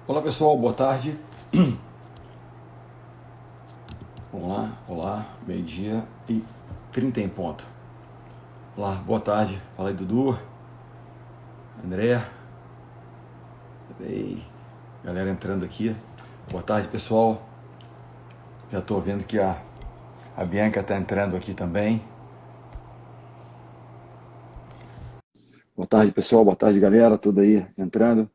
Olá pessoal, boa tarde. Vamos lá, olá, meio-dia e 30 em ponto. Olá, boa tarde. Fala aí, Dudu, André. Ei, galera entrando aqui. Boa tarde, pessoal. Já estou vendo que a Bianca está entrando aqui também. Boa tarde, pessoal. Boa tarde, galera. Tudo aí entrando.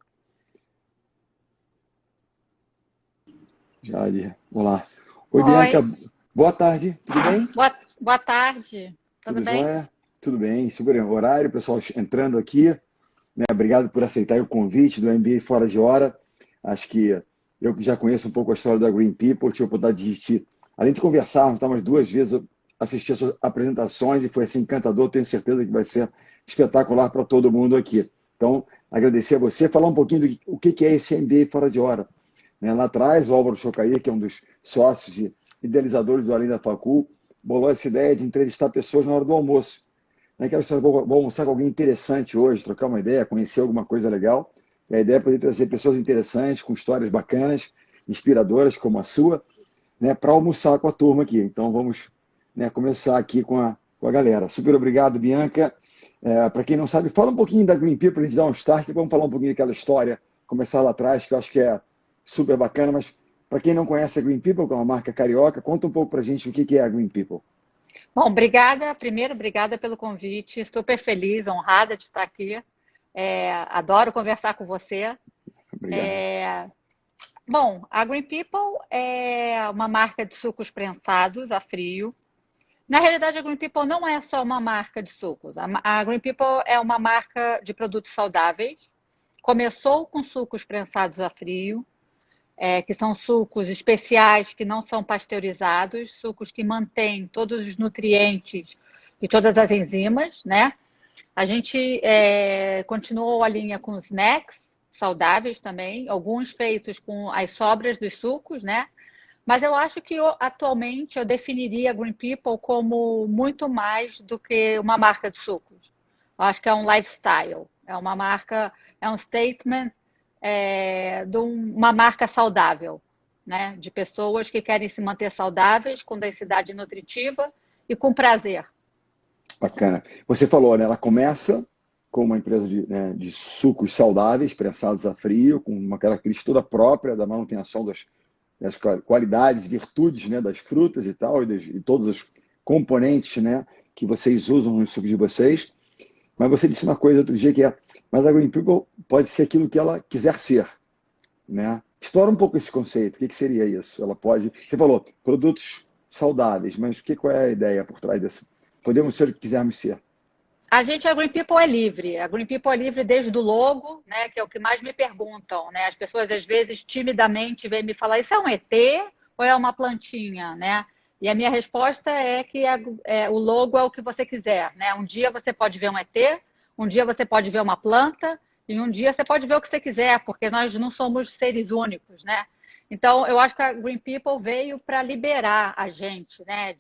Jade, olá. Oi, Bianca. Oi, Boa tarde. Tudo bem? boa tarde. Tudo Tudo bem? jóia? Tudo bem. Super horário, pessoal entrando aqui. Né? Obrigado por aceitar o convite do MBA Fora de Hora. Acho que eu que já conheço um pouco a história da Green People, tive a oportunidade de assistir, além de conversarmos, tá, umas duas vezes eu assisti as suas apresentações e foi assim encantador. Tenho certeza que vai ser espetacular para todo mundo aqui. Então, agradecer a você, falar um pouquinho do o que é esse MBA Fora de Hora. Né? Lá atrás, o Álvaro Chocaí, que é um dos sócios e idealizadores do Além da Facul, bolou essa ideia de entrevistar pessoas na hora do almoço. Né? Quero saber, vou almoçar com alguém interessante hoje, trocar uma ideia, conhecer alguma coisa legal. E a ideia é poder trazer pessoas interessantes, com histórias bacanas, inspiradoras, como a sua, né, para almoçar com a turma aqui. Então vamos, né, começar aqui com a galera. Super obrigado, Bianca. Para quem não sabe, fala um pouquinho da Green People, para a gente dar um start, e vamos falar um pouquinho daquela história, começar lá atrás, que eu acho que é super bacana, mas para quem não conhece a Green People, que é uma marca carioca, conta um pouco para a gente o que é a Green People. Bom, obrigada. Primeiro, obrigada pelo convite. Super feliz, honrada de estar aqui. Adoro conversar com você. Obrigado. É, Bom, a Green People é uma marca de sucos prensados a frio. Na realidade, a Green People não é só uma marca de sucos. A Green People é uma marca de produtos saudáveis. Começou com sucos prensados a frio, que são sucos especiais que não são pasteurizados, sucos que mantêm todos os nutrientes e todas as enzimas, né? A gente continuou a linha com snacks saudáveis também, alguns feitos com as sobras dos sucos, né? Mas eu acho que atualmente eu definiria a Green People como muito mais do que uma marca de sucos. Eu acho que é um lifestyle, é uma marca, é um statement de uma marca saudável, né? De pessoas que querem se manter saudáveis, com densidade nutritiva e com prazer. Bacana. Você falou, né? Ela começa com uma empresa de sucos saudáveis, prensados a frio, com uma característica toda própria da manutenção das qualidades, virtudes, né, das frutas e tal, e todos os componentes, né, que vocês usam no suco de vocês. Mas você disse uma coisa outro dia que é, mas a Green People pode ser aquilo que ela quiser ser, né? Explora um pouco esse conceito. O que seria isso? Ela pode. Você falou produtos saudáveis, mas qual é a ideia por trás desse? Podemos ser o que quisermos ser. A Green People é livre. A Green People é livre desde o logo, né, que é o que mais me perguntam, né? As pessoas às vezes timidamente vêm me falar: isso é um ET ou é uma plantinha, né? E a minha resposta é que o logo é o que você quiser, né? Um dia você pode ver um ET, um dia você pode ver uma planta e um dia você pode ver o que você quiser, porque nós não somos seres únicos, né? Então, eu acho que a Green People veio para liberar a gente, né?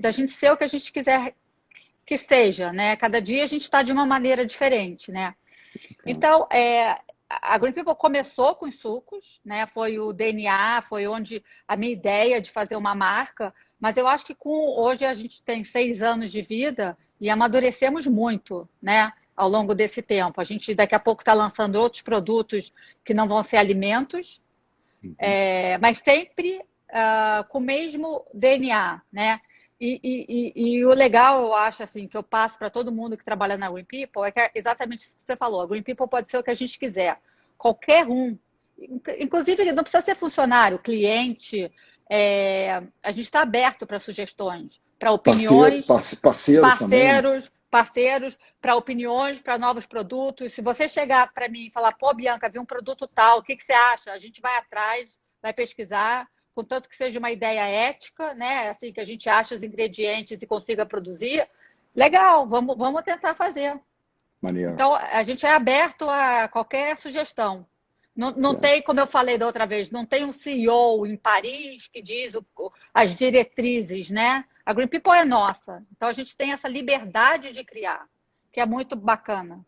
Da gente ser o que a gente quiser que seja, né? Cada dia a gente está de uma maneira diferente, né? Então, a Green People começou com os sucos, né? Foi o DNA, foi onde a minha ideia de fazer uma marca, mas eu acho que hoje a gente tem 6 anos de vida e amadurecemos muito, né? Ao longo desse tempo. A gente daqui a pouco está lançando outros produtos que não vão ser alimentos, Uhum. mas sempre com o mesmo DNA, né? E o legal, eu acho, assim, que eu passo para todo mundo que trabalha na Green People, é que é exatamente isso que você falou. A Green People pode ser o que a gente quiser. Qualquer um. Inclusive, não precisa ser funcionário, cliente. A gente está aberto para sugestões, para opiniões, Parceiros também, né? parceiros, para opiniões, para novos produtos. Se você chegar para mim e falar: pô, Bianca, vi um produto tal, o que você acha? A gente vai atrás, vai pesquisar, contanto que seja uma ideia ética, né? Assim, que a gente ache os ingredientes e consiga produzir. Legal, vamos tentar fazer. Maneiro. Então, a gente é aberto a qualquer sugestão. Não É. tem, como eu falei da outra vez, não tem um CEO em Paris que diz as diretrizes, né? A Green People é nossa. Então, a gente tem essa liberdade de criar, que é muito bacana.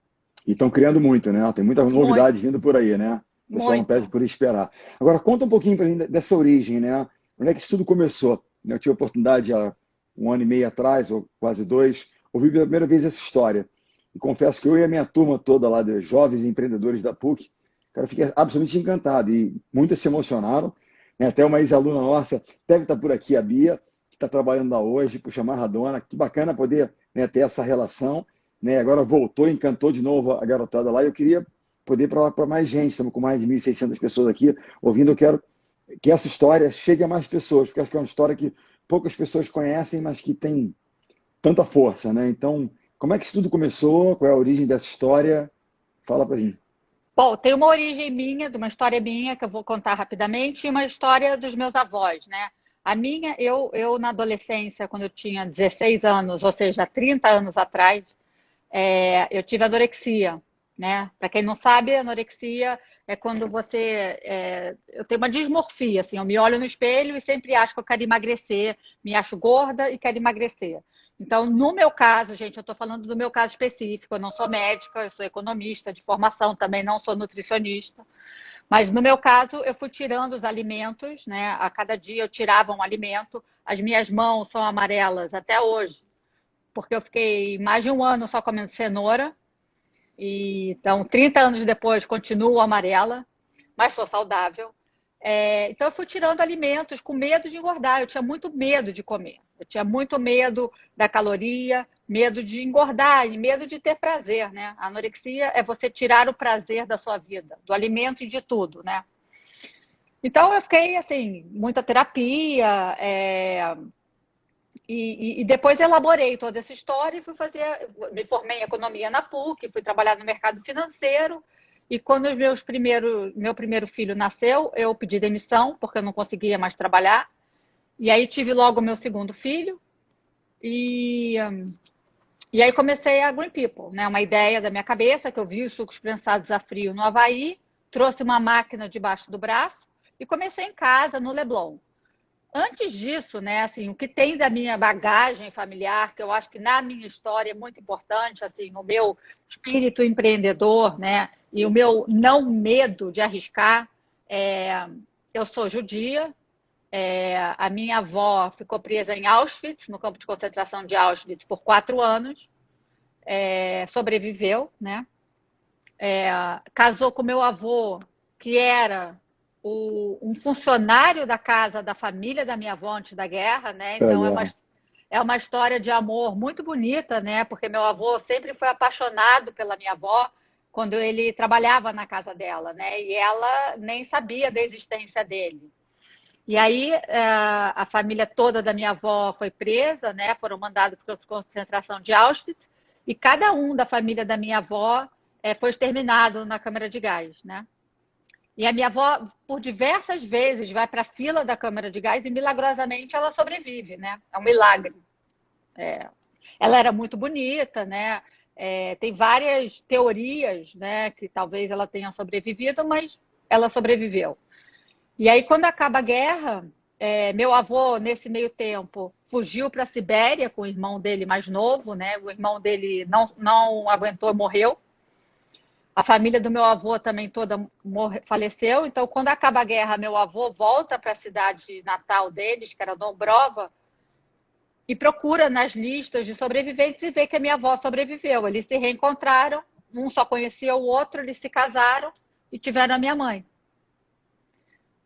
E estão criando muito, né? Tem muita Muito. novidade vindo por aí, né? O pessoal não pede Muito. por esperar. Agora, conta um pouquinho para mim dessa origem, né? Onde é que isso tudo começou? Eu tive a oportunidade há um ano e meio atrás, ou quase dois, ouvir pela primeira vez essa história. E confesso que eu e a minha turma toda lá de jovens empreendedores da PUC, cara, eu fiquei absolutamente encantado e muitas se emocionaram, né? Até uma ex-aluna nossa, deve estar por aqui, a Bia, que está trabalhando lá hoje, puxa, Maradona, que bacana poder, né, ter essa relação, né? Agora voltou, encantou de novo a garotada lá, e eu queria poder falar para mais gente, estamos com mais de 1.600 pessoas aqui ouvindo, eu quero que essa história chegue a mais pessoas, porque acho que é uma história que poucas pessoas conhecem, mas que tem tanta força, né? Então, como é que isso tudo começou? Qual é a origem dessa história? Fala para mim. Bom, tem uma origem minha, de uma história minha, que eu vou contar rapidamente, e uma história dos meus avós, né? A minha, eu na adolescência, quando eu tinha 16 anos, ou seja, 30 anos atrás, eu tive anorexia, né? Para quem não sabe, anorexia é quando eu tenho uma dismorfia, assim, eu me olho no espelho e sempre acho que eu quero emagrecer, me acho gorda e quero emagrecer. Então, no meu caso, gente, eu estou falando do meu caso específico, eu não sou médica, eu sou economista de formação, também não sou nutricionista, mas no meu caso, eu fui tirando os alimentos, né? A cada dia eu tirava um alimento, as minhas mãos são amarelas até hoje, porque eu fiquei mais de um ano só comendo cenoura, e então 30 anos depois continuo amarela, mas sou saudável. Então eu fui tirando alimentos com medo de engordar, eu tinha muito medo de comer, eu tinha muito medo da caloria, medo de engordar e medo de ter prazer, né? A anorexia é você tirar o prazer da sua vida, do alimento e de tudo, né? Então eu fiquei assim, muita terapia, e depois elaborei toda essa história e me formei em economia na PUC, fui trabalhar no mercado financeiro. E quando meu primeiro filho nasceu, eu pedi demissão, porque eu não conseguia mais trabalhar. E aí tive logo meu segundo filho. E, e aí comecei a Green People, né? Uma ideia da minha cabeça, que eu vi os sucos prensados a frio no Havaí, trouxe uma máquina debaixo do braço e comecei em casa, no Leblon. Antes disso, né, assim, o que tem da minha bagagem familiar, que eu acho que na minha história é muito importante, assim, o meu espírito empreendedor, né, e o meu não medo de arriscar. Eu sou judia, a minha avó ficou presa em Auschwitz, no campo de concentração de Auschwitz, por 4 anos, sobreviveu, né, casou com meu avô, que era um funcionário da casa da família da minha avó antes da guerra, né? Pela Então guerra. é uma história de amor muito bonita, né? Porque meu avô sempre foi apaixonado pela minha avó quando ele trabalhava na casa dela, né? E ela nem sabia da existência dele. E aí a família toda da minha avó foi presa, né? Foram mandados para a concentração de Auschwitz e cada um da família da minha avó foi exterminado na câmara de gás, né? E a minha avó, por diversas vezes, vai para a fila da câmara de gás e milagrosamente ela sobrevive, né? É um milagre. Ela era muito bonita, né? Tem várias teorias, né, que talvez ela tenha sobrevivido, mas ela sobreviveu. E aí, quando acaba a guerra, meu avô, nesse meio tempo, fugiu para a Sibéria com o irmão dele mais novo, né? O irmão dele não aguentou, morreu. A família do meu avô também toda faleceu. Então, quando acaba a guerra, meu avô volta para a cidade natal deles, que era Dombrova, e procura nas listas de sobreviventes e vê que a minha avó sobreviveu. Eles se reencontraram, um só conhecia o outro, eles se casaram e tiveram a minha mãe.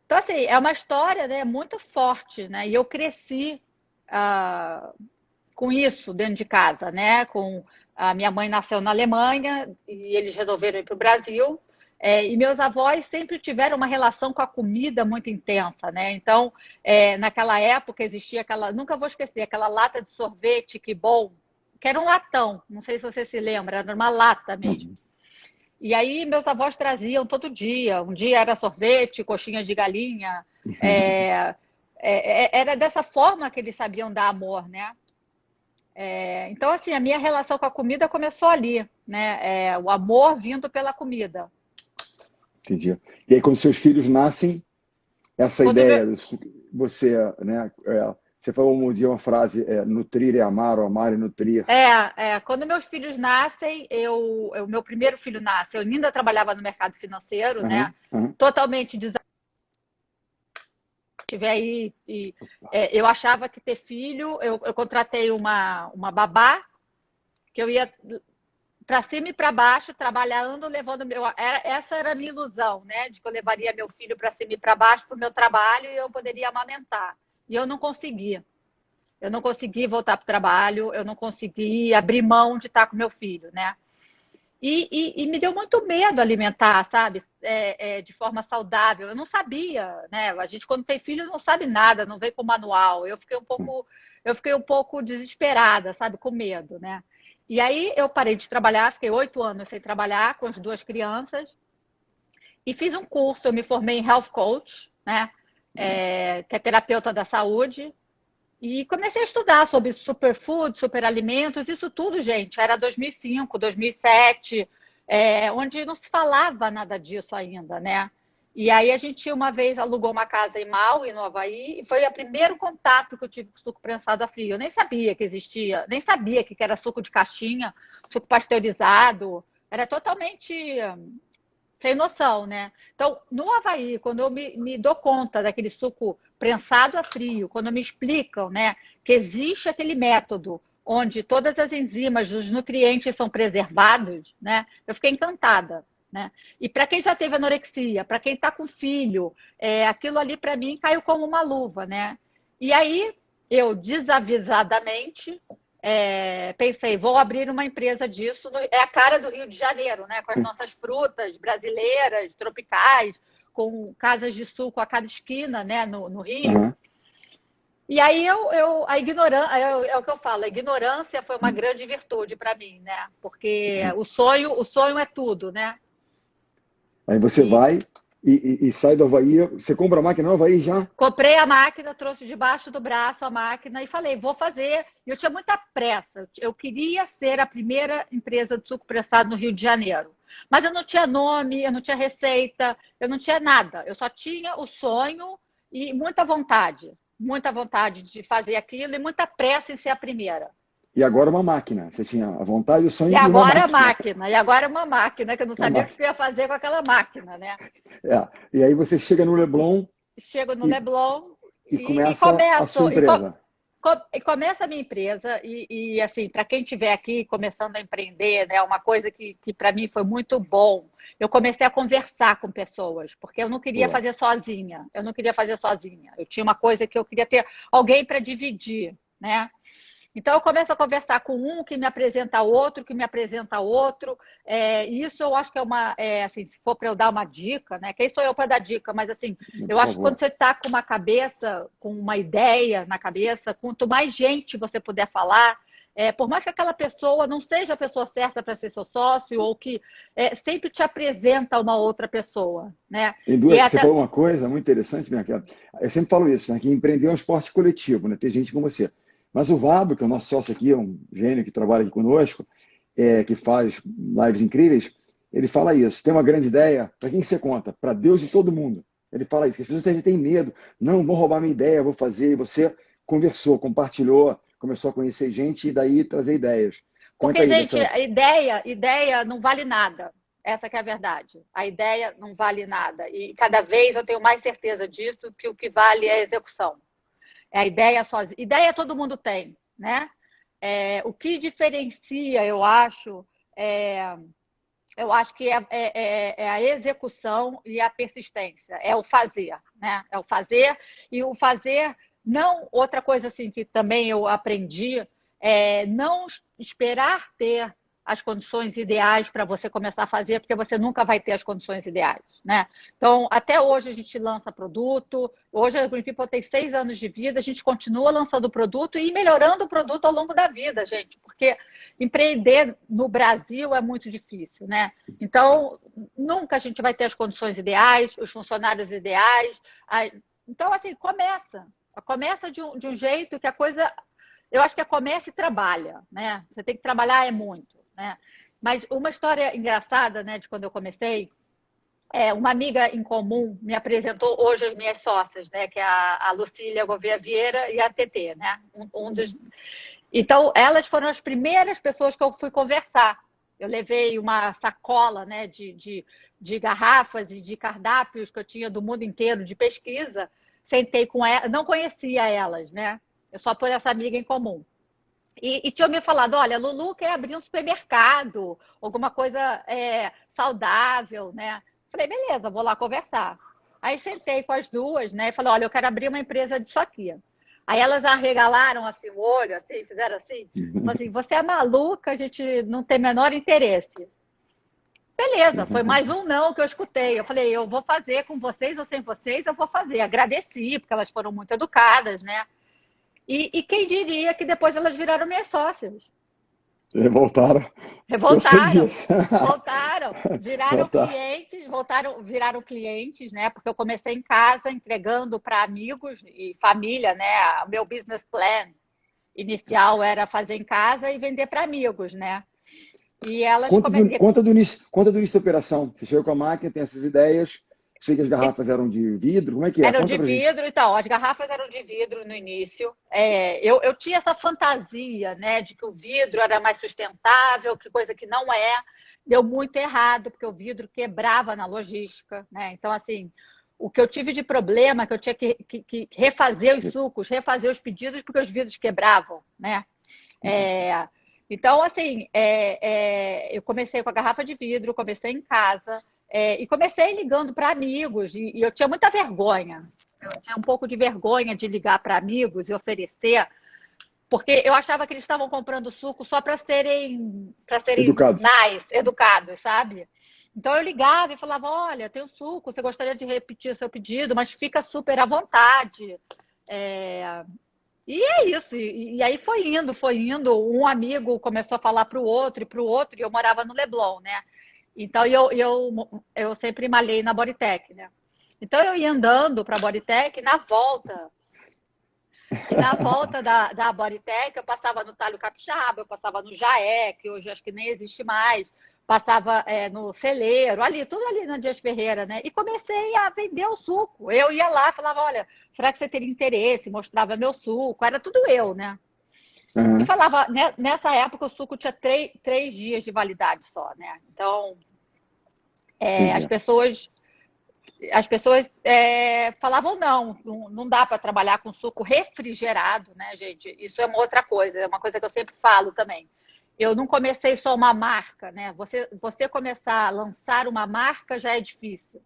Então, assim, é uma história, né, muito forte, né? E eu cresci com isso dentro de casa, né? A minha mãe nasceu na Alemanha e eles resolveram ir para o Brasil. E meus avós sempre tiveram uma relação com a comida muito intensa, né? Então, naquela época existia nunca vou esquecer, aquela lata de sorvete que bom, que era um latão, não sei se você se lembra, era uma lata mesmo. Uhum. E aí meus avós traziam todo dia. Um dia era sorvete, coxinha de galinha. Era dessa forma que eles sabiam dar amor, né? Então, assim, a minha relação com a comida começou ali, né? O amor vindo pela comida. Entendi. E aí, quando seus filhos nascem, essa Quando ideia, você, né, Você falou um dia uma frase, nutrir é amar, ou amar é nutrir. Quando meus filhos nascem, meu primeiro filho nasce, eu ainda trabalhava no mercado financeiro, né? Aham, aham. Totalmente tive aí eu achava que ter filho, eu contratei uma babá que eu ia para cima e para baixo, trabalhando, levando essa era a minha ilusão, né? De que eu levaria meu filho para cima e para baixo para o meu trabalho e eu poderia amamentar. E eu não conseguia. Eu não consegui voltar para o trabalho, eu não consegui abrir mão de estar com meu filho, né? E me deu muito medo alimentar, sabe? De forma saudável. Eu não sabia, né? A gente, quando tem filho, não sabe nada, não vem com manual. Eu fiquei um pouco desesperada, sabe? Com medo, né? E aí eu parei de trabalhar, fiquei 8 anos sem trabalhar com as 2 crianças e fiz um curso. Eu me formei em Health Coach, né? Que é terapeuta da saúde. E comecei a estudar sobre superfood, superalimentos, isso tudo, gente, era 2005, 2007, onde não se falava nada disso ainda, né? E aí a gente uma vez alugou uma casa em Maui, no Havaí, e foi o primeiro contato que eu tive com suco prensado a frio. Eu nem sabia que existia, nem sabia que era suco de caixinha, suco pasteurizado, era totalmente sem noção, né? Então, no Havaí, quando eu me dou conta daquele suco prensado a frio, quando me explicam, né, que existe aquele método onde todas as enzimas, os nutrientes são preservados, né? Eu fiquei encantada, né? E para quem já teve anorexia, para quem está com filho, aquilo ali para mim caiu como uma luva, né? E aí eu desavisadamente pensei, vou abrir uma empresa disso, é a cara do Rio de Janeiro, né? Com as nossas frutas brasileiras, tropicais, com casas de suco a cada esquina, né? No Rio. Aham. E aí a ignorância, é o que eu falo, a ignorância foi uma grande virtude para mim, né? Porque o sonho é tudo, né? Aí você E vai e sai do Havaí. Você compra a máquina no Havaí já? comprei a máquina, trouxe debaixo do braço a máquina e falei, vou fazer. E eu tinha muita pressa. Eu queria ser a primeira empresa de suco prensado no Rio de Janeiro. Mas eu não tinha nome, eu não tinha receita, eu não tinha nada. Eu só tinha o sonho e muita vontade de fazer aquilo e muita pressa em ser a primeira. E agora uma máquina. Você tinha a vontade, o E sonho e uma agora a máquina. máquina, e agora uma máquina, que eu não Uma sabia o que máquina. eu ia fazer com aquela máquina, né? E aí você chega no Leblon Chego no e, Leblon e e começa a começo. sua empresa. E começa a minha empresa, assim, para quem estiver aqui começando a empreender, né, uma coisa que para mim foi muito bom, eu comecei a conversar com pessoas, porque eu não queria Boa. fazer sozinha, eu tinha uma coisa que eu queria ter alguém para dividir, né? Então, eu começo a conversar com um que me apresenta outro, que me apresenta outro. Isso eu acho que assim, se for para eu dar uma dica, né? Quem sou eu para dar dica? Mas, assim, Por eu acho que quando favor. você está com uma cabeça, com uma ideia na cabeça, quanto mais gente você puder falar, por mais que aquela pessoa não seja a pessoa certa para ser seu sócio, ou que sempre te apresenta uma outra pessoa, né? E Você falou uma coisa muito interessante, Bianca. Eu sempre falo isso, né? Que empreender é um esporte coletivo, né? Tem gente como você. Mas o Vabo, que é o nosso sócio aqui, é um gênio que trabalha aqui conosco, que faz lives incríveis, ele fala isso. Tem uma grande ideia, para quem você conta? Para Deus e todo mundo. Ele fala isso, que as pessoas têm medo. Não, vão roubar minha ideia, vou fazer. E você conversou, compartilhou, começou a conhecer gente e daí trazer ideias. Conta Porque, aí gente, dessa. a ideia não vale nada. Essa que é a verdade. A ideia não vale nada. E cada vez eu tenho mais certeza disso, que o que vale é a execução. É a ideia sozinha. Ideia todo mundo tem, né? O que diferencia, eu acho que é a execução e a persistência. É o fazer, né? É o fazer. E o fazer, não... Outra coisa assim que também eu aprendi não esperar ter as condições ideais para você começar a fazer, porque você nunca vai ter as condições ideais, né? Então, até hoje a gente lança produto. Hoje a Green People tem 6 anos de vida, a gente continua lançando produto e melhorando o produto ao longo da vida, gente, porque empreender no Brasil é muito difícil, né? Então, nunca a gente vai ter as condições ideais, os funcionários ideais. Então, assim, começa de um jeito que a coisa... Eu acho que começa e trabalha, né? Você tem que trabalhar muito, né? Mas uma história engraçada, né, de quando eu comecei, Uma amiga em comum me apresentou hoje as minhas sócias, né? Que é a Lucília Gouveia Vieira e a TT, né? Então, elas foram as primeiras pessoas que eu fui conversar. Eu levei uma sacola, né, de garrafas e de cardápios que eu tinha do mundo inteiro de pesquisa. Sentei com elas, não conhecia elas, né? Eu só por essa amiga em comum. E tinha me falado, olha, a Lulu quer abrir um supermercado, alguma coisa saudável, né? Falei, beleza, vou lá conversar. Aí sentei com as duas, né? E falei, olha, eu quero abrir uma empresa disso aqui. Aí elas arregalaram assim o olho, assim, fizeram assim. Falaram assim, você é maluca, a gente não tem menor interesse. Beleza, foi mais um não que eu escutei. Eu falei, eu vou fazer com vocês ou sem vocês, eu vou fazer. Agradeci, porque elas foram muito educadas, né? E quem diria que depois elas viraram minhas sócias. Voltaram. Eu sei Revoltaram, disso. voltaram, viraram Voltar. clientes, viraram clientes, né? Porque eu comecei em casa entregando para amigos e família, né? O meu business plan inicial era fazer em casa e vender para amigos, né? E elas Conta do início da operação. Você chegou com a máquina, tem essas ideias. Sei que as garrafas eram de vidro. Como é que é? eram Conta de pra gente. vidro, então, as garrafas eram de vidro no início. Eu tinha essa fantasia, né, de que o vidro era mais sustentável, que coisa que não é. Deu muito errado, porque o vidro quebrava na logística, né? Então, assim, o que eu tive de problema é que eu tinha que refazer os sucos, refazer os pedidos, porque os vidros quebravam, né? É, então, assim, eu comecei com a garrafa de vidro, comecei em casa, e comecei ligando para amigos, e eu tinha muita vergonha. Eu tinha um pouco de vergonha de ligar para amigos e oferecer, porque eu achava que eles estavam comprando suco só para serem Educados. nice, educados, sabe? Então eu ligava e falava, olha, tem o suco, você gostaria de repetir o seu pedido, mas fica super à vontade. É, E é isso. E aí foi indo, foi indo. Um amigo começou a falar para o outro, e eu morava no Leblon, né? Então eu sempre malhei na Bodytech, né? Então eu ia andando para a Bodytech, e na volta da Bodytech, eu passava no Talho Capixaba, eu passava no Jaé, que hoje acho que nem existe mais, passava no Celeiro, ali, tudo ali na Dias Ferreira, né? E comecei a vender o suco. Eu ia lá, falava, olha, será que você teria interesse? Mostrava meu suco, era tudo eu, né? E Uhum. falava, né, nessa época o suco tinha 3 dias de validade só, né? Então, Pois as é. pessoas falavam não dá para trabalhar com suco refrigerado, né, gente? Isso é uma outra coisa, é uma coisa que eu sempre falo também. Eu não comecei só uma marca, né? Você começar a lançar uma marca já é difícil.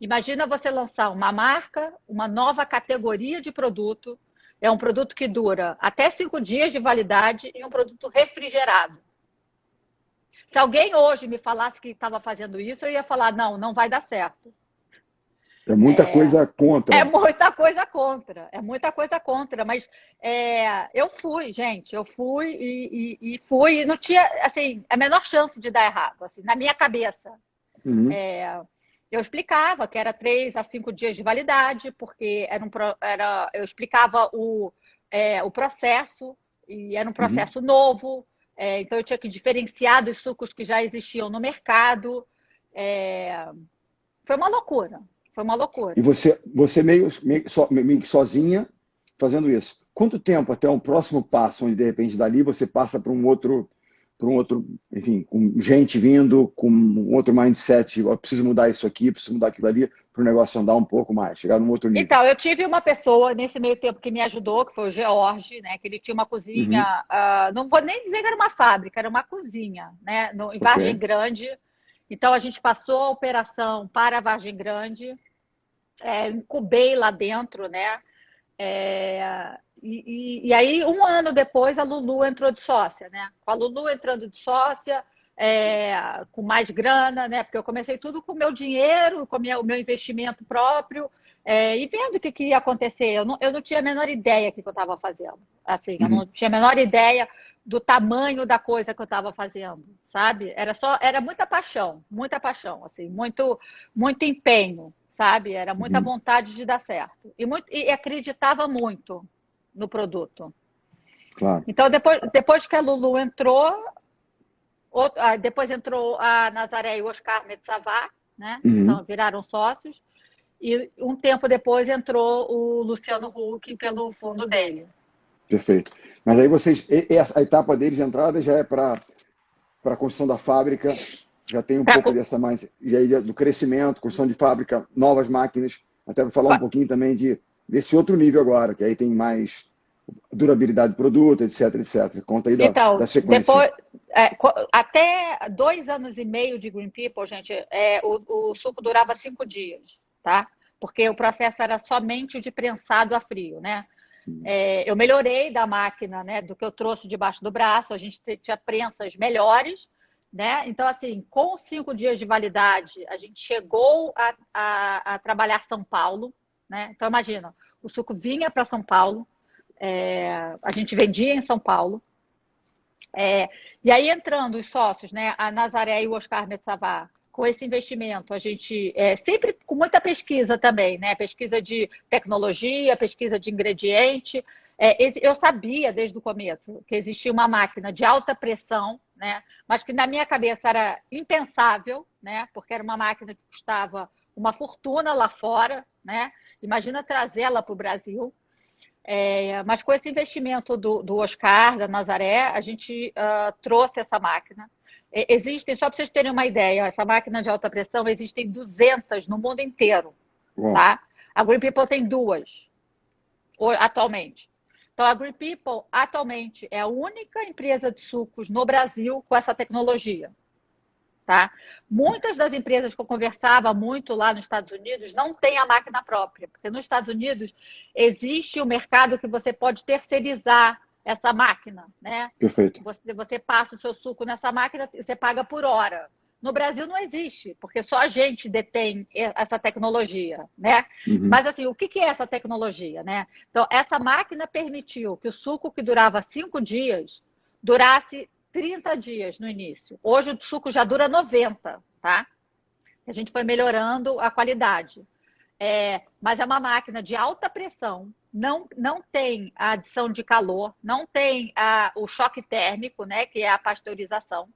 Imagina você lançar uma marca, uma nova categoria de produto, é um produto que dura até 5 dias de validade e um produto refrigerado. Se alguém hoje me falasse que estava fazendo isso, eu ia falar, não, não vai dar certo. É muita coisa É contra. muita coisa contra, é muita coisa contra, mas eu fui, gente, eu fui e fui, e não tinha, assim, a menor chance de dar errado, assim, na minha cabeça. Uhum. Eu explicava que era 3 a 5 dias de validade, porque eu explicava o processo, e era um Uhum. processo novo, então eu tinha que diferenciar dos sucos que já existiam no mercado. É, Foi uma loucura, foi uma E loucura. você meio que sozinha fazendo isso. Quanto tempo até um próximo passo, onde de repente dali você passa para um outro, enfim, com gente vindo, com um outro mindset, de, preciso mudar isso aqui, preciso mudar aquilo ali, para o negócio andar um pouco mais, chegar num outro nível. Então, eu tive uma pessoa nesse meio tempo que me ajudou, que foi o George, né? Que ele tinha uma cozinha, Uhum. não vou nem dizer que era uma fábrica, era uma cozinha, né? Em Ok. Vargem Grande. Então, a gente passou a operação para Vargem Grande, incubei lá dentro, né? E aí, um ano depois, a Lulu entrou de sócia, né? Com a Lulu entrando de sócia, com mais grana, né? Porque eu comecei tudo com o meu dinheiro, com o meu investimento próprio, e vendo o que ia acontecer. Eu não tinha a menor ideia do que eu estava fazendo. Assim, eu não Uhum. tinha a menor ideia do tamanho da coisa que eu estava fazendo, sabe? Era muita paixão, assim, muito, muito empenho, sabe? Era muita Uhum. vontade de dar certo. E acreditava muito no produto. Claro. Então, depois que a Lulu entrou, depois entrou a Nazaré e o Oscar Metsavá, né? Uhum. Então, viraram sócios. E um tempo depois entrou o Luciano Huck pelo fundo dele. Perfeito. Mas aí vocês, a etapa deles de entrada já é para a construção da fábrica, já tem um pouco dessa mais, e aí do crescimento, construção de fábrica, novas máquinas, até para falar um pouquinho também desse outro nível agora, que aí tem mais durabilidade do produto, etc, etc. Conta aí da Então, sequência. depois, até 2 anos e meio de Green People, gente, o suco durava 5 dias, tá? Porque o processo era somente de prensado a frio, né? Eu melhorei da máquina, né, do que eu trouxe debaixo do braço, a gente tinha prensas melhores, né? Então, assim, com 5 dias de validade, a gente chegou a trabalhar São Paulo, né? Então, imagina, o suco vinha para São Paulo, a gente vendia em São Paulo, e aí entrando os sócios, né, a Nazaré e o Oscar Metsavá, com esse investimento, a gente sempre com muita pesquisa também, né? Pesquisa de tecnologia, pesquisa de ingrediente. Eu sabia desde o começo que existia uma máquina de alta pressão, né? Mas que na minha cabeça era impensável, né? Porque era uma máquina que custava uma fortuna lá fora, né? Imagina trazê-la para o Brasil. Mas com esse investimento do Oscar, da Nazaré, a gente trouxe essa máquina. Existem, só para vocês terem uma ideia, essa máquina de alta pressão, existem 200 no mundo inteiro, Bom, tá? A Green People tem 2, atualmente. Então, a Green People, atualmente, é a única empresa de sucos no Brasil com essa tecnologia. Tá? Muitas das empresas que eu conversava muito lá nos Estados Unidos não têm a máquina própria, porque nos Estados Unidos existe um mercado que você pode terceirizar essa máquina, né? perfeito. Você passa o seu suco nessa máquina e você paga por hora. No Brasil não existe, porque só a gente detém essa tecnologia, né? Uhum. Mas assim, o que é essa tecnologia, né? Então, essa máquina permitiu que o suco que durava 5 dias durasse 30 dias no início. Hoje o suco já dura 90, tá? A gente foi melhorando a qualidade. Mas é uma máquina de alta pressão, não tem a adição de calor, não tem o choque térmico, né, que é a pasteurização.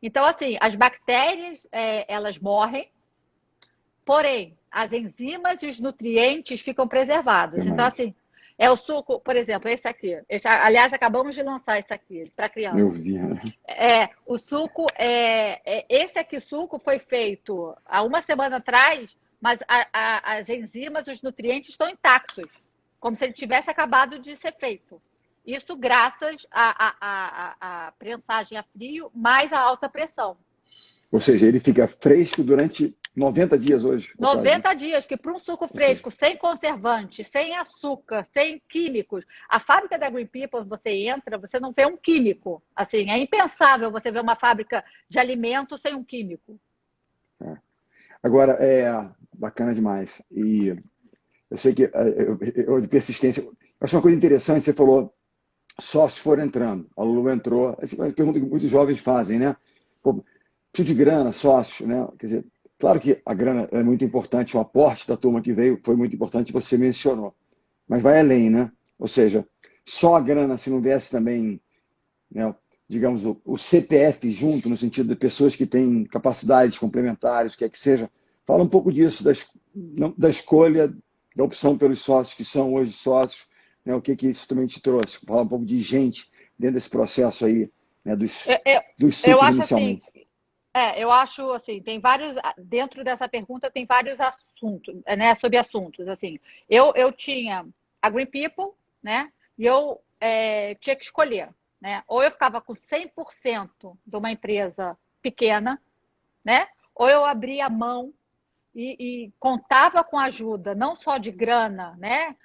Então, assim, as bactérias, elas morrem, porém, as enzimas e os nutrientes ficam preservados. Então, assim, o suco, por exemplo, esse aqui. Aliás, acabamos de lançar esse aqui para criança. Eu vi. O suco, esse aqui suco foi feito há uma semana atrás, mas as enzimas, os nutrientes estão intactos, como se ele tivesse acabado de ser feito. Isso graças à prensagem a frio, mais a alta pressão. Ou seja, ele fica fresco durante 90 dias hoje. 90 dias, que para um suco fresco, sem conservante, sem açúcar, sem químicos, a fábrica da Green People, você entra, você não vê um químico. Assim, é impensável você ver uma fábrica de alimentos sem um químico. Agora, bacana demais. E eu sei que de persistência. Eu acho uma coisa interessante, você falou, sócios foram entrando. A Lulu entrou. Essa é uma pergunta que muitos jovens fazem, né? Pô, preciso de grana, sócios, né? Quer dizer, claro que a grana é muito importante, o aporte da turma que veio foi muito importante, você mencionou. Mas vai além, né? Ou seja, só a grana, se não viesse também, né, digamos, o CPF junto, no sentido de pessoas que têm capacidades complementares, o que é que seja. Fala um pouco disso, da escolha, da opção pelos sócios que são hoje sócios, né, o que isso também te trouxe. Fala um pouco de gente dentro desse processo aí, né, dos ciclos inicialmente. Eu acho assim, tem vários, dentro dessa pergunta tem vários assuntos, né, sobre assuntos, assim. Eu tinha a Green People, né, e eu tinha que escolher, né, ou eu ficava com 100% de uma empresa pequena, né, ou eu abria a mão e contava com a ajuda, não só de grana, né,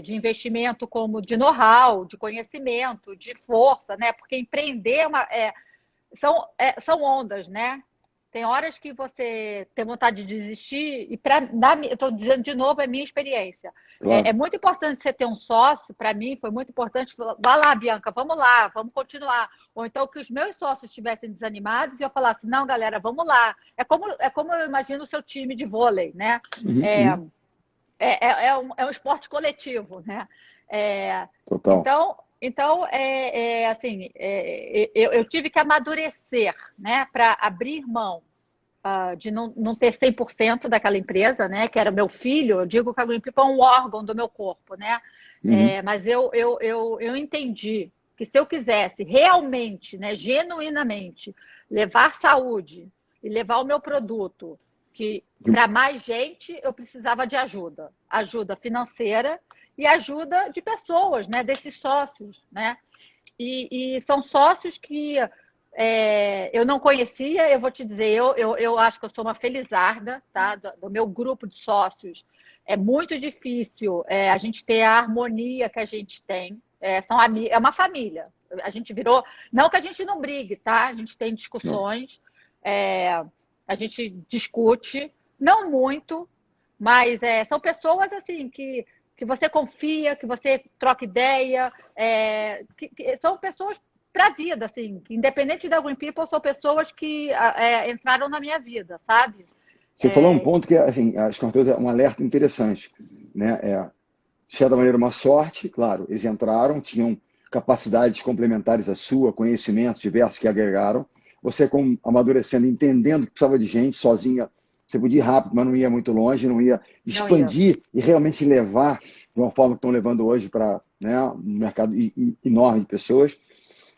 de investimento, como de know-how, de conhecimento, de força, né, porque empreender são ondas, né? Tem horas que você tem vontade de desistir, e eu estou dizendo de novo, é minha experiência. Claro. É muito importante você ter um sócio, para mim foi muito importante, vai lá, Bianca, vamos lá, vamos continuar. Ou então que os meus sócios estivessem desanimados e eu falasse, não, galera, vamos lá. É como eu imagino o seu time de vôlei, né? Uhum. É um esporte coletivo, né? Total. Então, assim, eu tive que amadurecer, né, para abrir mão. de não ter 100% daquela empresa, né? Que era meu filho. Eu digo que a Green People é um órgão do meu corpo, né? Uhum. Mas eu entendi que se eu quisesse realmente, né, genuinamente, levar saúde e levar o meu produto que para mais gente, eu precisava de ajuda. Ajuda financeira e ajuda de pessoas, né? Desses sócios, né? E são sócios que eu não conhecia, eu vou te dizer, eu acho que eu sou uma felizarda, tá? Do meu grupo de sócios. É muito difícil a gente ter a harmonia que a gente tem. É uma família. A gente virou. Não que a gente não brigue, tá? A gente tem Não. discussões, a gente discute, não muito, mas são pessoas assim que você confia, que você troca ideia, que são pessoas para a vida, assim, que independente da Green People, são pessoas que entraram na minha vida, sabe? Você falou um ponto que, assim, acho que é um alerta interessante, né? De certa maneira, uma sorte, claro, eles entraram, tinham capacidades complementares à sua, conhecimentos diversos que agregaram. Você, como amadurecendo, entendendo que precisava de gente, sozinha, você podia ir rápido, mas não ia muito longe, não ia Não ia. expandir e realmente levar de uma forma que estão levando hoje para, né, um mercado enorme de pessoas.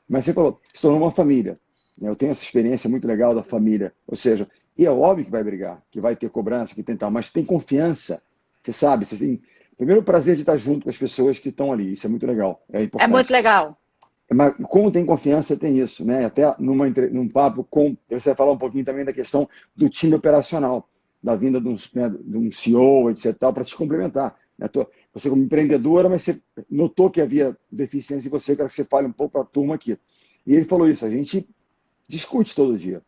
Mas você falou, se tornou uma família. Eu tenho essa experiência muito legal da família. Ou seja, e é óbvio que vai brigar, que vai ter cobrança, que tem tal, mas tem confiança. Você sabe, você tem primeiro o prazer de estar junto com as pessoas que estão ali. Isso é muito legal, é É muito importante. legal. Mas como tem confiança, tem isso, né? Até num papo com. Você vai falar um pouquinho também da questão do time operacional, da vinda de um CEO, etc., para te complementar. Né? Você, como empreendedora, mas você notou que havia deficiência em você, eu quero que você fale um pouco para a turma aqui. E ele falou isso: a gente discute todo dia.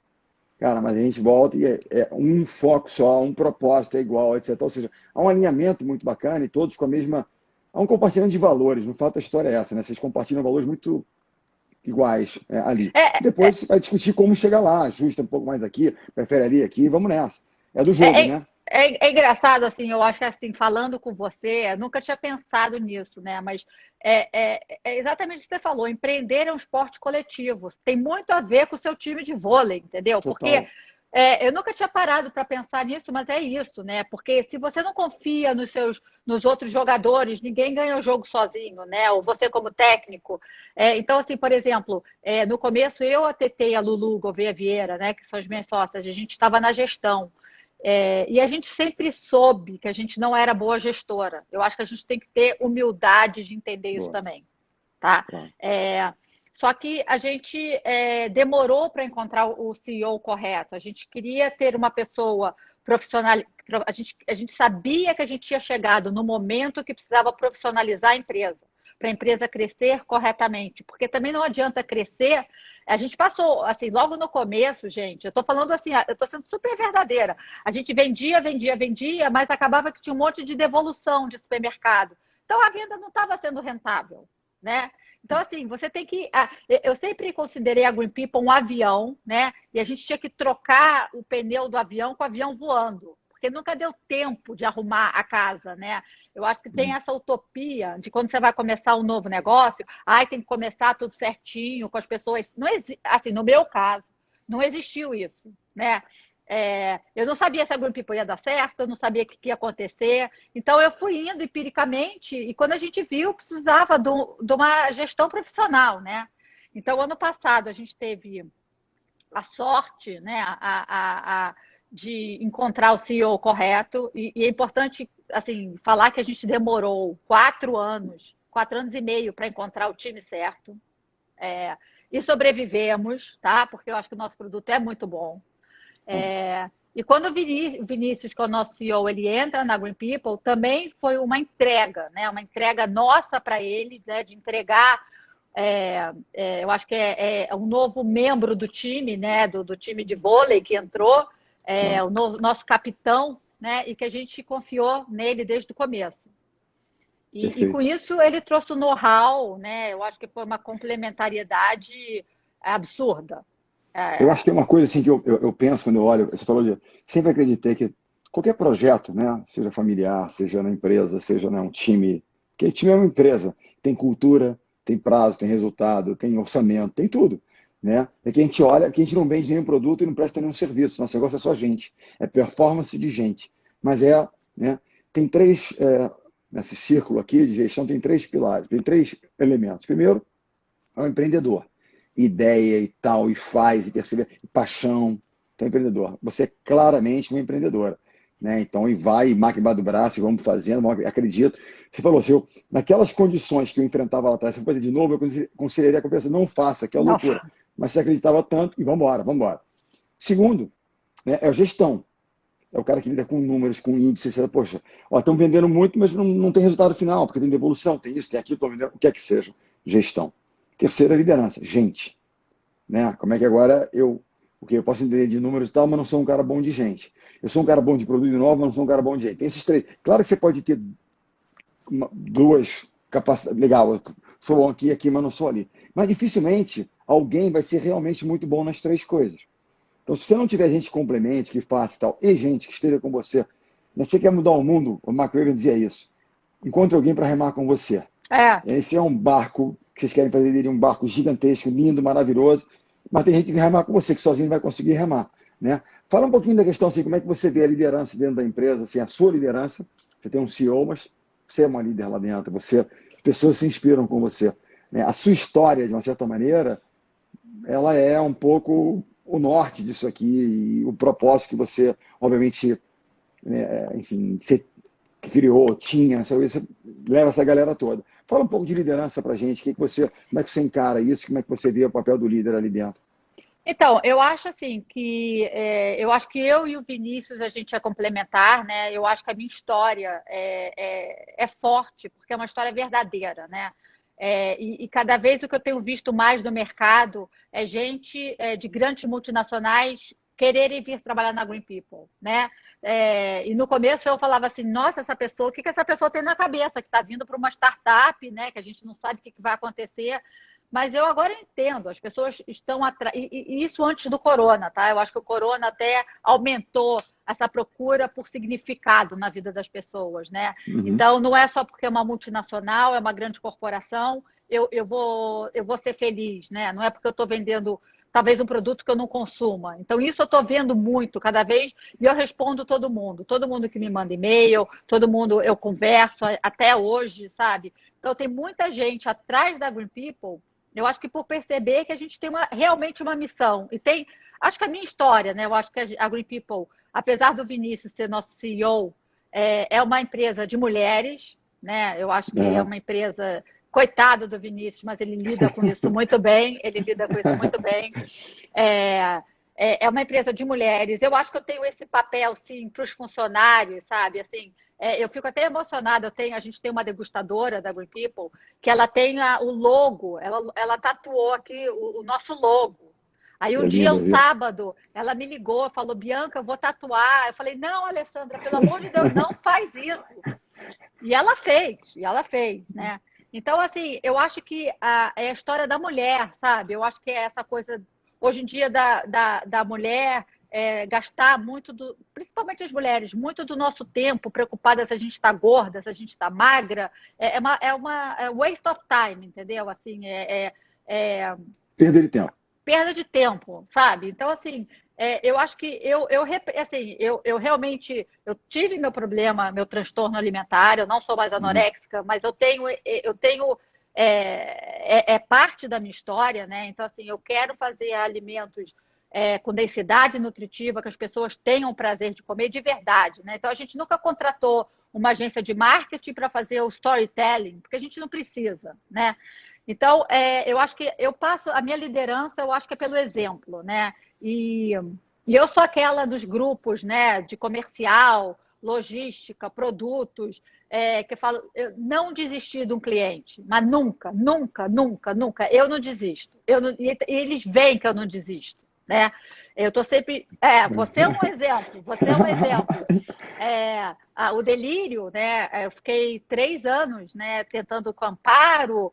Cara, mas a gente volta e é um foco só, um propósito é igual, etc. Ou seja, há um alinhamento muito bacana e todos com a mesma. Há um compartilhamento de valores, no fato a história é essa, né? Vocês compartilham valores muito iguais ali. É, Depois você vai discutir como chegar lá, ajusta um pouco mais aqui, prefere ali, aqui, vamos nessa. É do jogo, é, é, né? é engraçado, assim, eu acho que assim, falando com você, eu nunca tinha pensado nisso, né? Mas é exatamente o que você falou, empreender é um esporte coletivo. Tem muito a ver com o seu time de vôlei, entendeu? Porque Total. eu nunca tinha parado para pensar nisso, mas é isso, né? Porque se você não confia nos outros jogadores, ninguém ganha o jogo sozinho, né? Ou você como técnico. Então, assim, por exemplo, no começo eu, a Tetê e a Lulu Gouveia Vieira, né? Que são as minhas sócias, a gente estava na gestão. E a gente sempre soube que a gente não era boa gestora. Eu acho que a gente tem que ter humildade de entender isso Boa. também, tá? Claro. Só que a gente demorou para encontrar o CEO correto. A gente queria ter uma pessoa profissional. A gente sabia que a gente tinha chegado no momento que precisava profissionalizar a empresa, para a empresa crescer corretamente. Porque também não adianta crescer. A gente passou, assim, logo no começo, gente, eu estou falando assim, eu estou sendo super verdadeira. A gente vendia, mas acabava que tinha um monte de devolução de supermercado. Então a venda não estava sendo rentável, né? Então, assim, você tem que. Eu sempre considerei a Green People um avião, né? E a gente tinha que trocar o pneu do avião com o avião voando, porque nunca deu tempo de arrumar a casa, né? Eu acho que tem essa utopia de quando você vai começar um novo negócio, tem que começar tudo certinho, com as pessoas. Não assim, no meu caso, não existiu isso, né? Eu não sabia se a Green People ia dar certo, eu não sabia o que ia acontecer. Então, eu fui indo empiricamente e quando a gente viu, precisava de uma gestão profissional, né? Então, ano passado, a gente teve a sorte, né, de encontrar o CEO correto. E é importante, assim, falar que a gente demorou 4 anos e meio para encontrar o time certo. E sobrevivemos, tá? Porque eu acho que o nosso produto é muito bom. E quando o Vinícius, que é o nosso CEO, ele entra na Green People, também foi uma entrega, né? Uma entrega nossa para ele, né? De entregar, eu acho que é um novo membro do time, né? Do time de vôlei que entrou, Claro. o nosso capitão, né? E que a gente confiou nele desde o começo. E com Perfeito. isso ele trouxe o know-how, né? Eu acho que foi uma complementariedade absurda. Eu acho que tem uma coisa assim que eu penso quando eu olho, você falou de. Sempre acreditei que qualquer projeto, né? Seja familiar, seja na empresa, seja um time. Porque time é uma empresa. Tem cultura, tem prazo, tem resultado, tem orçamento, tem tudo. né? É que a gente olha, que a gente não vende nenhum produto e não presta nenhum serviço. Nosso negócio é só gente, é performance de gente. Mas né? Tem três, nesse círculo aqui de gestão, tem três pilares, tem três elementos. Primeiro, é o empreendedor. Ideia e tal, e faz, e percebe, e paixão. Então, empreendedor. Você é claramente uma empreendedora. Né? Então, e vai, e marca embaixo do braço, e vamos fazendo, acredito. Você falou, se eu, naquelas condições que eu enfrentava lá atrás, se eu fazer de novo, eu conselharia a cabeça, não faça, que é Não, loucura. Mas você acreditava tanto, e vamos embora, vamos embora. Segundo, né, é a gestão. É o cara que lida com números, com índices, você, poxa, estão vendendo muito, mas não tem resultado final, porque tem devolução, tem isso, tem aquilo, estão vendendo, o que é que seja. Gestão. Terceira, liderança. Gente. Né? Como é que agora o que eu posso entender de números e tal, mas não sou um cara bom de gente. Eu sou um cara bom de produto novo, mas não sou um cara bom de gente. Tem esses três. Claro que você pode ter duas capacidades. Legal, eu sou bom aqui, aqui, mas não sou ali. Mas dificilmente alguém vai ser realmente muito bom nas três coisas. Então, se você não tiver gente que complemente, que faça e tal, e gente que esteja com você, né? Você quer mudar o mundo, o Mark Raven dizia isso. Encontre alguém para remar com você. Esse é um barco que vocês querem fazer dele, um barco gigantesco, lindo, maravilhoso, mas tem gente que vai remar com você, que sozinho não vai conseguir remar. Né? Fala um pouquinho da questão, assim, como é que você vê a liderança dentro da empresa, assim, a sua liderança. Você tem um CEO, mas você é uma líder lá dentro, as pessoas se inspiram com você. Né? A sua história, de uma certa maneira, ela é um pouco o norte disso aqui e o propósito que você, obviamente, né, enfim, você criou, tinha, você leva essa galera toda. Fala um pouco de liderança para a gente, como é que você encara isso, como é que você vê o papel do líder ali dentro? Então, eu acho assim que eu acho que eu e o Vinícius a gente é complementar, né? Eu acho que a minha história é forte, porque é uma história verdadeira, né? E cada vez o que eu tenho visto mais no mercado é gente de grandes multinacionais quererem vir trabalhar na Green People, né? E no começo eu falava assim, nossa, essa pessoa, o que essa pessoa tem na cabeça? Que está vindo para uma startup, né? Que a gente não sabe o que vai acontecer. Mas eu agora entendo, as pessoas estão atrás. E isso antes do corona, tá? Eu acho que o corona até aumentou essa procura por significado na vida das pessoas, né? Uhum. Então, não é só porque é uma multinacional, é uma grande corporação, eu vou ser feliz, né? Não é porque eu estou vendendo talvez um produto que eu não consuma. Então, isso eu estou vendo muito, cada vez, e eu respondo todo mundo que me manda e-mail, todo mundo eu converso até hoje, sabe? Então, tem muita gente atrás da Green People. Eu acho que por perceber que a gente tem realmente uma missão. E tem, acho que a minha história, né? Eu acho que a Green People, apesar do Vinícius ser nosso CEO, é uma empresa de mulheres, né? Eu acho que é uma empresa, coitado do Vinícius, mas ele lida com isso muito bem, ele lida com isso muito bem. É uma empresa de mulheres. Eu acho que eu tenho esse papel, sim, para os funcionários, sabe? Assim, eu fico até emocionada. A gente tem uma degustadora da Green People que ela tem o logo, ela tatuou aqui o nosso logo. Aí um dia, um sábado, ela me ligou, falou, Bianca, eu vou tatuar. Eu falei, não, Alessandra, pelo amor de Deus, não faz isso. E ela fez, né? Então, assim, eu acho que é a história da mulher, sabe? Eu acho que é essa coisa, hoje em dia, da mulher gastar muito, principalmente as mulheres, muito do nosso tempo preocupada se a gente está gorda, se a gente está magra. É waste of time, entendeu? Assim, perda de tempo. Perda de tempo, sabe? Então, assim, eu acho que eu realmente tive meu problema, meu transtorno alimentar, eu não sou mais anoréxica, mas eu tenho parte da minha história, né? Então, assim, eu quero fazer alimentos com densidade nutritiva, que as pessoas tenham prazer de comer de verdade, né? Então, a gente nunca contratou uma agência de marketing para fazer o storytelling, porque a gente não precisa, né? Então, eu acho que eu passo a minha liderança, eu acho que é pelo exemplo, né? E eu sou aquela dos grupos, né, de comercial, logística, produtos, que eu falo, eu não desistir de um cliente, mas nunca, nunca, nunca, nunca, eu não desisto. E eles veem que eu não desisto, né? Eu estou sempre. Você é um exemplo, você é um exemplo. O delírio, né? Eu fiquei 3 anos, né, tentando com amparo,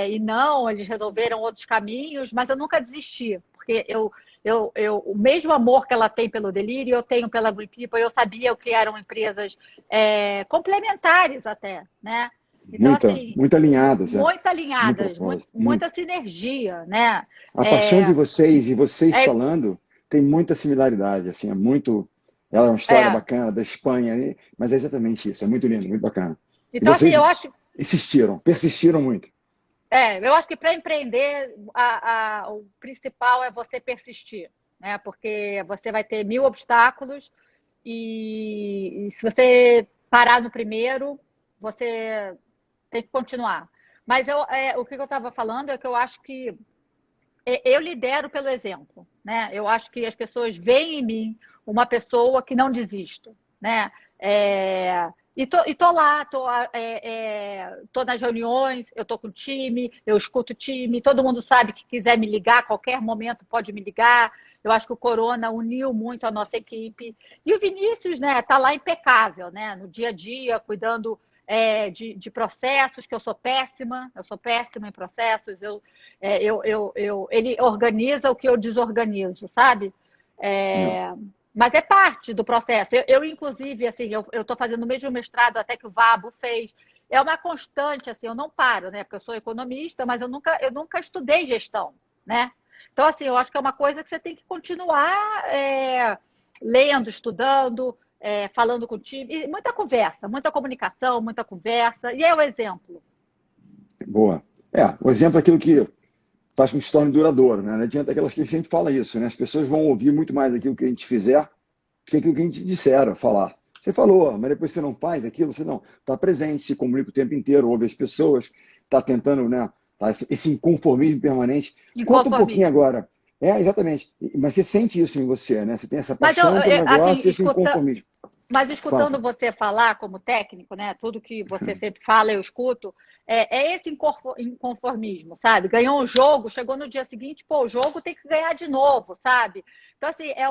e não, eles resolveram outros caminhos, mas eu nunca desisti, porque o mesmo amor que ela tem pelo delírio, eu tenho pela Green People, eu sabia que eram empresas complementares até, né? Então, Muita, assim, muito alinhadas, muito no alinhadas, propósito. muita sinergia, né? A paixão de É, vocês e vocês é, falando tem muita similaridade, assim, é muito. Ela é uma história é. bacana da Espanha, mas é exatamente isso, é muito lindo, muito bacana. E Então, assim, vocês insistiram, persistiram muito. eu acho que para empreender, o principal é você persistir, né? Porque você vai ter mil obstáculos e se você parar no primeiro, você tem que continuar. Mas o que eu estava falando é que eu acho que eu lidero pelo exemplo, né? Eu acho que as pessoas veem em mim uma pessoa que não desisto, né? E tô lá, tô nas reuniões, eu tô com o time, eu escuto o time, todo mundo sabe que quiser me ligar, a qualquer momento pode me ligar. Eu acho que o Corona uniu muito a nossa equipe. E o Vinícius, né, tá lá impecável, né? No dia a dia, cuidando de processos, que eu sou péssima em processos, ele organiza o que eu desorganizo, sabe? Não. É, mas é parte do processo. Inclusive, assim, eu estou fazendo o mesmo mestrado até que o Vabo fez. É uma constante, assim, eu não paro, né? Porque eu sou economista, mas eu nunca estudei gestão, né? Então, assim, eu acho que é uma coisa que você tem que continuar lendo, estudando, falando com o time. E muita conversa, muita comunicação, muita conversa. E é o exemplo. Boa. O exemplo é aquilo que faz com que se torne duradouro, né? Não adianta aquelas que a gente fala isso, né? As pessoas vão ouvir muito mais aquilo que a gente fizer do que aquilo que a gente disser, falar. Você falou, mas depois você não faz aquilo, você não está presente, se comunica o tempo inteiro, ouve as pessoas, está tentando, né? Tá, esse inconformismo permanente. Conta um pouquinho Inconformismo. agora. Exatamente. Mas você sente isso em você, né? Você tem essa Mas paixão pelo assim, negócio e esse inconformismo. mas Fala, escutando fala. você falar como técnico, né? Tudo que você sempre fala, eu escuto. Esse inconformismo, sabe? Ganhou um jogo, chegou no dia seguinte, pô, o jogo tem que ganhar de novo, sabe? Então, assim, é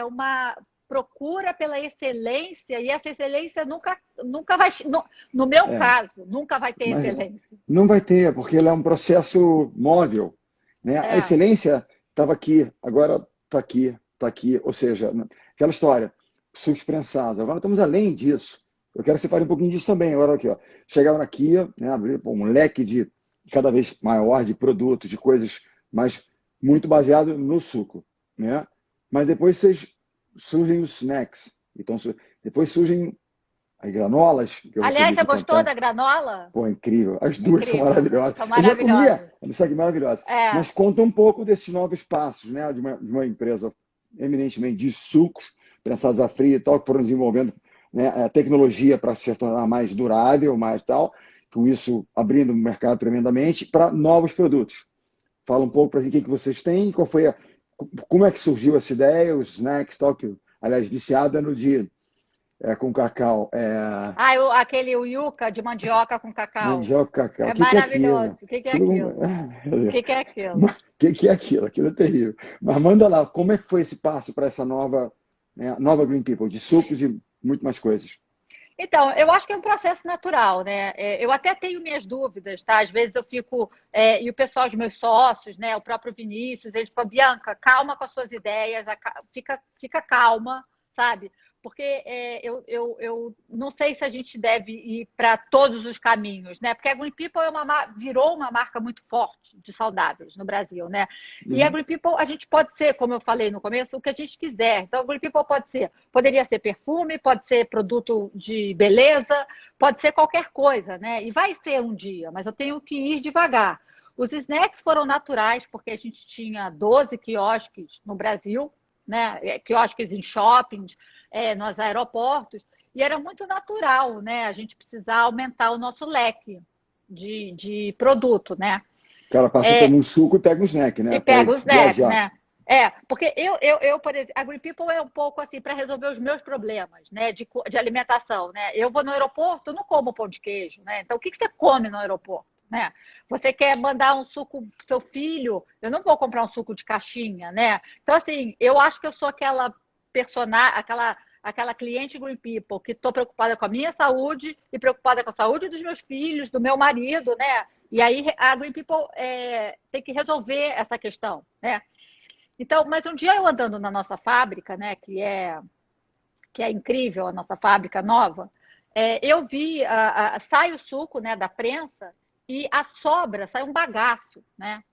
uma procura pela excelência e essa excelência nunca vai. No meu É, caso, nunca vai ter mas excelência. não vai ter, porque ele é um processo móvel, né? A É, excelência estava aqui, agora está aqui, está aqui. Ou seja, aquela história, sucos prensados. Agora estamos além disso. Eu quero que você fale um pouquinho disso também. Agora aqui, ó. Chegaram aqui, né, abrir um leque de cada vez maior de produtos, de coisas, mas muito baseado no suco, né? Mas depois surgem os snacks. Então, depois surgem as granolas, que eu aliás, recebi você aqui gostou também. da granola? Pô, incrível. As duas são Incrível, né? maravilhosas. São Eu já comia, maravilhosas. sabe, maravilhosas. É, Mas conta um pouco desses novos passos, né? De uma empresa eminentemente de sucos, prensados a frio e tal, que foram desenvolvendo, né, a tecnologia para se tornar mais durável, mais tal, com isso abrindo o mercado tremendamente para novos produtos. Fala um pouco para mim o que vocês têm, como é que surgiu essa ideia, os snacks, tal, que, aliás, viciada no dia com cacau. aquele o yuca de mandioca com cacau. Mandioca, cacau. É O que é aquilo? maravilhoso. O que que é Aquilo, aquilo? meu O Deus. que que é aquilo? O que é aquilo? Aquilo é terrível. Mas manda lá, como é que foi esse passo para essa nova, né, nova Green People, de sucos e muito mais coisas? Então, eu acho que é um processo natural, né? Eu até tenho minhas dúvidas, tá? Às vezes eu fico, e o pessoal, os meus sócios, né? O próprio Vinícius, eles falam, Bianca, calma com as suas ideias, fica calma, sabe? Porque eu não sei se a gente deve ir para todos os caminhos, né? Porque a Green People virou uma marca muito forte de saudáveis no Brasil, né? E a Uhum. Green People, a gente pode ser, como eu falei no começo, o que a gente quiser. Então, a Green People poderia ser perfume, pode ser produto de beleza, pode ser qualquer coisa, né? E vai ser um dia, mas eu tenho que ir devagar. Os snacks foram naturais, porque a gente tinha 12 quiosques no Brasil, né? Quiosques em shoppings, nos aeroportos, e era muito natural, né? A gente precisar aumentar o nosso leque de produto, né? O cara passa, toma um suco e pega um snack, E né? Para pega os snacks, viajar. né? Porque por exemplo, a Green People é um pouco assim para resolver os meus problemas, né, de alimentação, né? Eu vou no aeroporto, eu não como pão de queijo, né? Então, o que você come no aeroporto, né? Você quer mandar um suco pro seu filho, eu não vou comprar um suco de caixinha, né? Então, assim, eu acho que eu sou aquela personagem, aquela cliente Green People que estou preocupada com a minha saúde e preocupada com a saúde dos meus filhos, do meu marido, né? E aí a Green People tem que resolver essa questão, né? Então, mas um dia eu andando na nossa fábrica, né, que é incrível a nossa fábrica nova, Eu vi, sai o suco, né, da prensa e a sobra, sai um bagaço, né?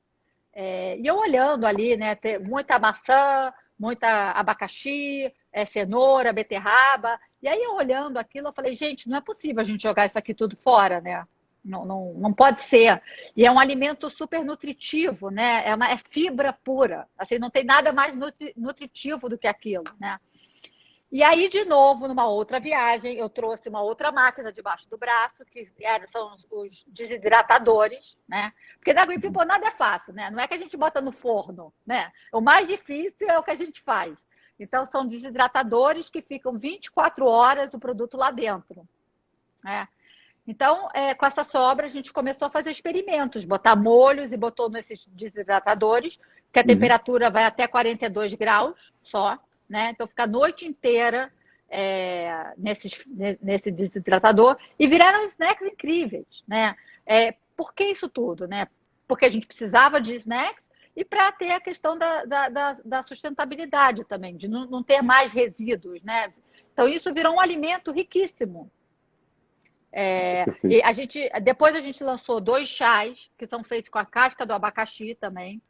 E eu olhando ali, né, tem muita maçã, muita abacaxi, cenoura, beterraba. E aí eu olhando aquilo, eu falei, gente, não é possível a gente jogar isso aqui tudo fora, né? Não, não, não pode ser. E é um alimento super nutritivo, né? É fibra pura. Assim, não tem nada mais nutritivo do que aquilo, né? E aí, de novo, numa outra viagem, eu trouxe uma outra máquina debaixo do braço, são os desidratadores, né? Porque na Green People nada é fácil, né? Não é que a gente bota no forno, né? O mais difícil é o que a gente faz. Então, são desidratadores que ficam 24 horas o produto lá dentro, né? Então, com essa sobra, a gente começou a fazer experimentos, botar molhos e botou nesses desidratadores, que a Uhum. temperatura vai até 42 graus só, né? Então, fica a noite inteira nesse desidratador e viraram snacks incríveis, né? Por que isso tudo, né? Porque a gente precisava de snacks e para ter a questão da sustentabilidade também, de não ter mais resíduos, né? Então, isso virou um alimento riquíssimo. Perfeito. Depois a gente lançou 2 chás, que são feitos com a casca do abacaxi também.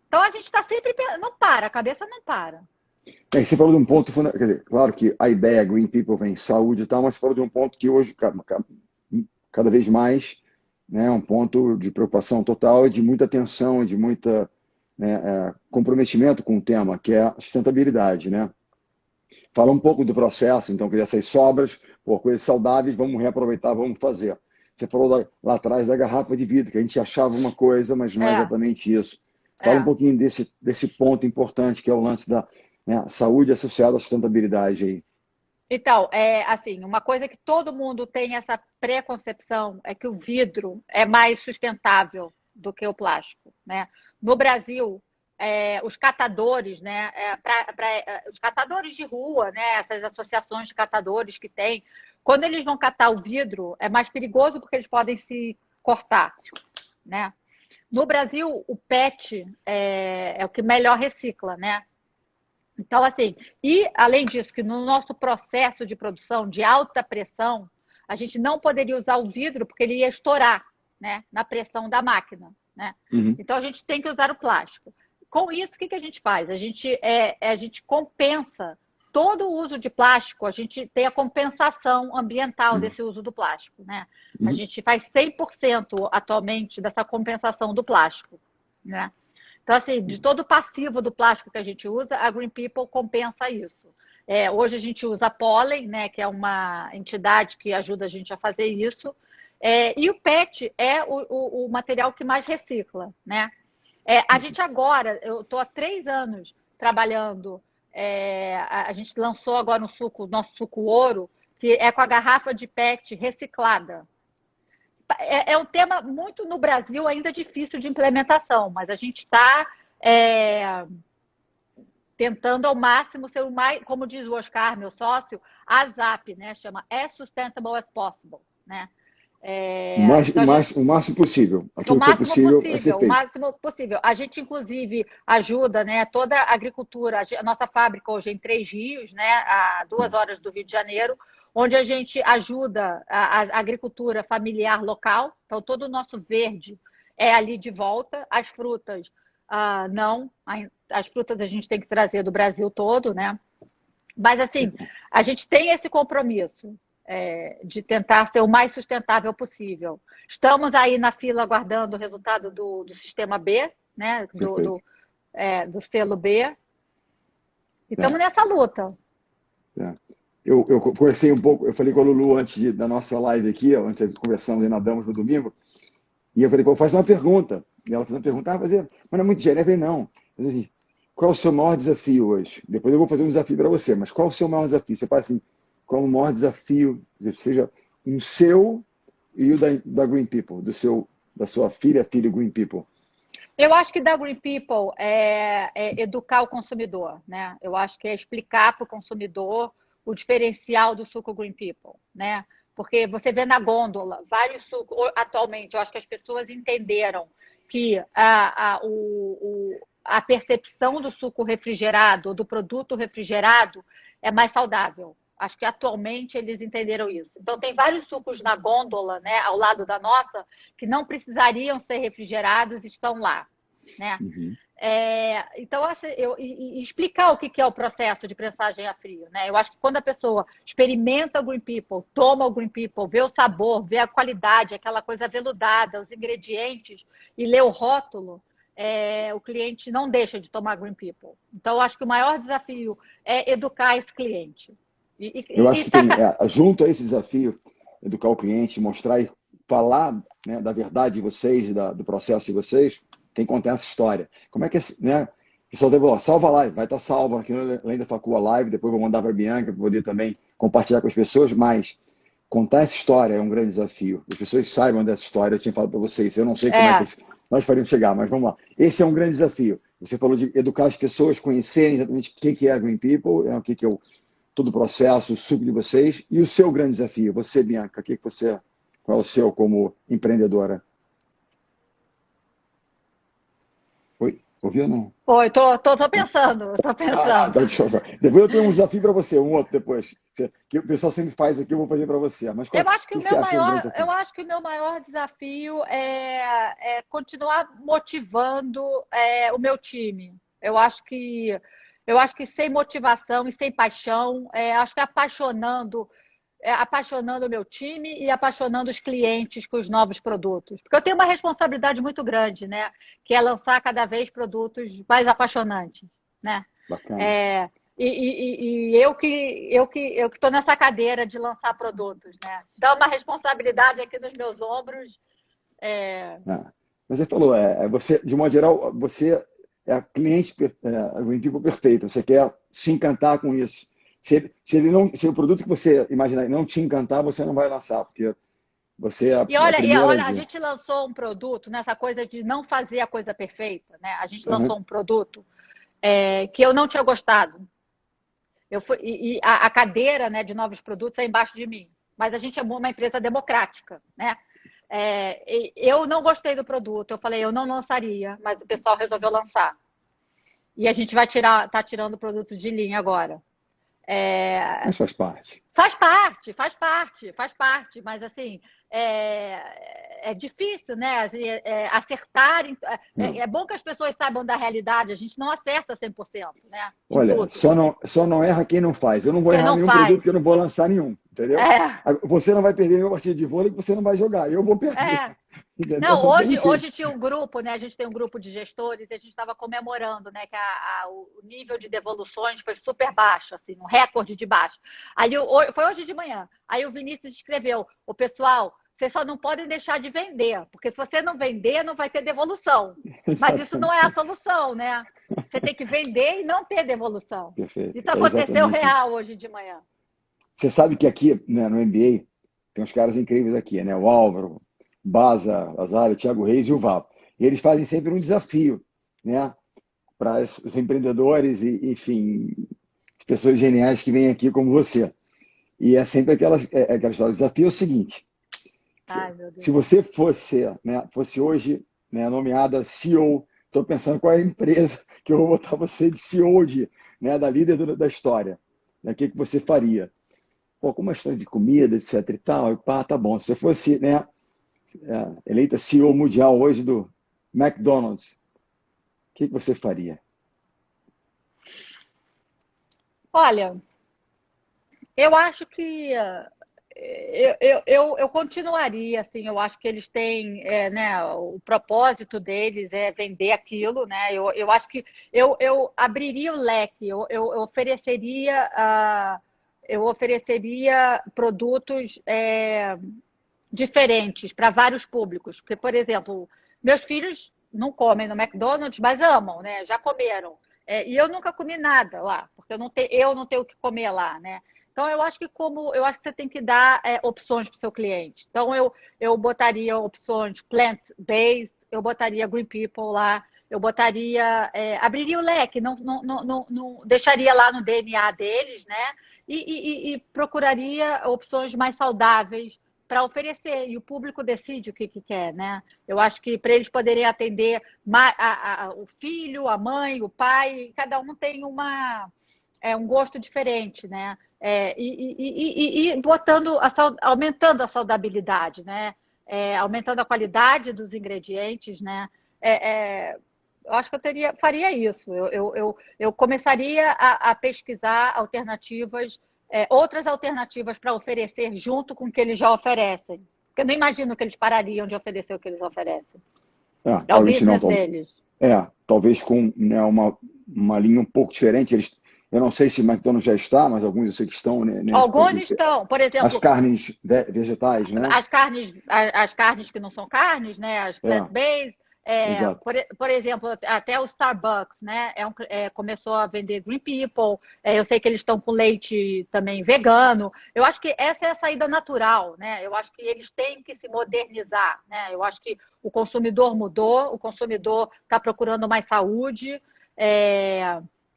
Então a gente está sempre. Não para, a cabeça não para. Você falou de um ponto fundamental, quer dizer, claro que a ideia Green People vem saúde e tal, mas você falou de um ponto que hoje, cada vez mais, né, é um ponto de preocupação total e de muita atenção, de muita, né, comprometimento com o tema, que é a sustentabilidade, né? Fala um pouco do processo, então, que essas sobras, pô, coisas saudáveis, vamos reaproveitar, vamos fazer. Você falou lá atrás da garrafa de vidro, que a gente achava uma coisa, mas não é É, exatamente isso. Fala um é. pouquinho desse ponto importante, que é o lance da, né, saúde associada à sustentabilidade aí. Então, assim, uma coisa que todo mundo tem essa preconcepção é que o vidro é mais sustentável do que o plástico, né? No Brasil, os catadores, né? Os catadores de rua, né? Essas associações de catadores que tem, quando eles vão catar o vidro, é mais perigoso porque eles podem se cortar, né? No Brasil, o PET é o que melhor recicla, né? Então, assim, e além disso, que no nosso processo de produção de alta pressão, a gente não poderia usar o vidro porque ele ia estourar, né, na pressão da máquina, né? Uhum. Então, a gente tem que usar o plástico. Com isso, o que a gente faz? A gente compensa todo o uso de plástico, a gente tem a compensação ambiental Uhum. desse uso do plástico, né? A Uhum. gente faz 100% atualmente dessa compensação do plástico, né? Então, assim, de todo o passivo do plástico que a gente usa, a Green People compensa isso. Hoje a gente usa pólen, né, que é uma entidade que ajuda a gente a fazer isso. E o PET é o material que mais recicla, né? A gente agora, eu estou há 3 anos trabalhando, a gente lançou agora um suco, nosso suco ouro, que é com a garrafa de PET reciclada. É um tema muito no Brasil ainda difícil de implementação, mas a gente está tentando ao máximo ser o mais, como diz o Oscar, meu sócio, ASAP, né? Chama As Sustainable as Possible, né? Então a gente O máximo possível. o Aquilo que for máximo possível vai ser possível, o feito. máximo possível. A gente, inclusive, ajuda, né, toda a agricultura. A nossa fábrica hoje é em Três Rios, né, a 2 horas do Rio de Janeiro, onde a gente ajuda a agricultura familiar local. Então, todo o nosso verde é ali de volta. As frutas, não. As frutas a gente tem que trazer do Brasil todo, né? Mas, assim, a gente tem esse compromisso de tentar ser o mais sustentável possível. Estamos aí na fila aguardando o resultado do sistema B, né? Perfeito. Do selo B. E É, estamos nessa luta. é. Eu conversei um pouco, eu falei com a Lulu antes da nossa live aqui, antes de conversamos e nadamos no domingo, e eu falei, pô, faz uma pergunta. E ela fez uma pergunta, mas não é muito genérico. Eu falei, não. Eu falei assim, qual é o seu maior desafio hoje? Depois eu vou fazer um desafio para você, mas qual é o seu maior desafio? Você fala assim, qual é o maior desafio, seja um seu e o da Green People, da sua filha Green People? Eu acho que da Green People é educar o consumidor, né? Eu acho que é explicar para o consumidor o diferencial do suco Green People, né? Porque você vê na gôndola vários sucos. Atualmente, eu acho que as pessoas entenderam que a percepção do suco refrigerado, do produto refrigerado, é mais saudável. Acho que atualmente eles entenderam isso. Então, tem vários sucos na gôndola, né, ao lado da nossa, que não precisariam ser refrigerados, estão lá, né? Uhum. Então, assim, e explicar o que é o processo de prensagem a frio, né? Eu acho que quando a pessoa experimenta o Green People, toma o Green People, vê o sabor, vê a qualidade, aquela coisa aveludada, os ingredientes, e lê o rótulo, o cliente não deixa de tomar Green People. Então, eu acho que o maior desafio é educar esse cliente. Eu acho que tem, junto a esse desafio, educar o cliente, mostrar e falar, né, da verdade de vocês, do processo de vocês, tem que contar essa história. Como é que, né, o pessoal deve, ó, salva a live, vai estar salva aqui no Além da Facul a live, depois vou mandar para a Bianca, para poder também compartilhar com as pessoas, mas contar essa história é um grande desafio. As pessoas saibam dessa história, eu tinha falado para vocês, eu não sei como é que nós faríamos chegar, mas vamos lá. Esse é um grande desafio. Você falou de educar as pessoas, conhecerem exatamente o que é a Green People, o que é todo o processo, o suco de vocês, e o seu grande desafio. Você, Bianca, qual é o seu como empreendedora? Oi? Ouviu ou não? Oi, tô pensando, tô pensando. Tá, depois eu tenho um desafio para você, um outro depois. Que o pessoal sempre faz aqui, eu vou fazer para você. Mas Eu acho o que o que você meu acha do grande maior, desafio? eu acho que o meu maior desafio é continuar motivando o meu time. Eu acho que sem motivação e sem paixão, acho que apaixonando o meu time e apaixonando os clientes com os novos produtos. Porque eu tenho uma responsabilidade muito grande, né? Que é lançar cada vez produtos mais apaixonantes, né? Bacana. É, e eu que estou nessa cadeira de lançar produtos, né? Dá uma responsabilidade aqui nos meus ombros. Ah, mas você falou, você, de modo geral, você é a cliente, a Green People perfeita. Você quer se encantar com isso. Se o produto que você imaginar não te encantar, você não vai lançar, porque você é E a primeira a olha, a dizer. gente lançou um produto nessa coisa de não fazer a coisa perfeita, né? A gente Uhum. lançou um produto que eu não tinha gostado. A cadeira, né, de novos produtos é embaixo de mim. Mas a gente é uma empresa democrática, né? Eu não gostei do produto, eu falei, eu não lançaria, mas o pessoal resolveu lançar. E a gente tá tirando o produto de linha agora. Mas faz parte. Faz parte, mas assim, é difícil, né? Assim, acertar. Não. É bom que as pessoas saibam da realidade, a gente não acerta 100%, né? Em Olha, tudo. só não erra quem não faz. Eu não vou Quem errar não nenhum produto faz. que eu não vou lançar nenhum, entendeu? É, Você não vai perder nenhuma partida de vôlei que você não vai jogar. Eu vou perder, é. entendeu? Não, Não tem hoje jeito. tinha um grupo, né? A gente tem um grupo de gestores e a gente estava comemorando, né? Que o nível de devoluções foi super baixo, assim, um recorde de baixo. Foi hoje de manhã. Aí o Vinícius escreveu: o pessoal, vocês só não podem deixar de vender, porque se você não vender, não vai ter devolução. Mas isso não é a Exatamente. solução, né? Você tem que vender e não ter devolução. Perfeito. Isso É aconteceu exatamente isso. real hoje de manhã. Você sabe que aqui, né, no NBA, tem uns caras incríveis aqui, né? O Álvaro, Baza, Azário, o Thiago Reis e o Val. E eles fazem sempre um desafio, né? Para os empreendedores e, enfim, as pessoas geniais que vêm aqui como você. E é sempre aquela história. O desafio é o seguinte: Ai, meu se Deus. você fosse hoje, né, nomeada CEO, estou pensando qual é a empresa que eu vou botar você de CEO né, da líder da história. Né, o que você faria? Pô, como é história de comida, etc e tal, pá, tá bom. Se você fosse, né, eleita CEO mundial hoje do McDonald's, o que você faria? Olha, eu acho que eu continuaria, assim, eu acho que eles têm, né, o propósito deles é vender aquilo, né? Eu acho que eu abriria o leque, eu ofereceria produtos diferentes para vários públicos. Porque, por exemplo, meus filhos não comem no McDonald's, mas amam, né? Já comeram. E eu nunca comi nada lá, porque eu não tenho o que comer lá, né? Então, eu acho que você tem que dar opções para o seu cliente. Então, eu botaria opções plant-based, eu botaria Green People lá, eu abriria o leque, não deixaria lá no DNA deles, né? E procuraria opções mais saudáveis para oferecer, e o público decide o que quer, né? Eu acho que para eles poderem atender o filho, a mãe, o pai, cada um tem é um gosto diferente, né? E botando aumentando a saudabilidade, né? Aumentando a qualidade dos ingredientes, né? Eu acho que faria isso. Eu começaria a pesquisar alternativas, outras alternativas para oferecer junto com o que eles já oferecem. Porque eu não imagino que eles parariam de oferecer o que eles oferecem. É o Talvez não. business deles. Talvez com, né, uma linha um pouco diferente. Eu não sei se o McDonald's já está, mas alguns eu sei que estão, né, Alguns estão, por exemplo, as carnes vegetais, né? As carnes que não são carnes, né? As plant-based. Exato. Por exemplo, até o Starbucks, né? Começou a vender Green People. Eu sei que eles estão com leite também vegano. Eu acho que essa é a saída natural, né? Eu acho que eles têm que se modernizar, né? Eu acho que o consumidor mudou, o consumidor está procurando mais saúde.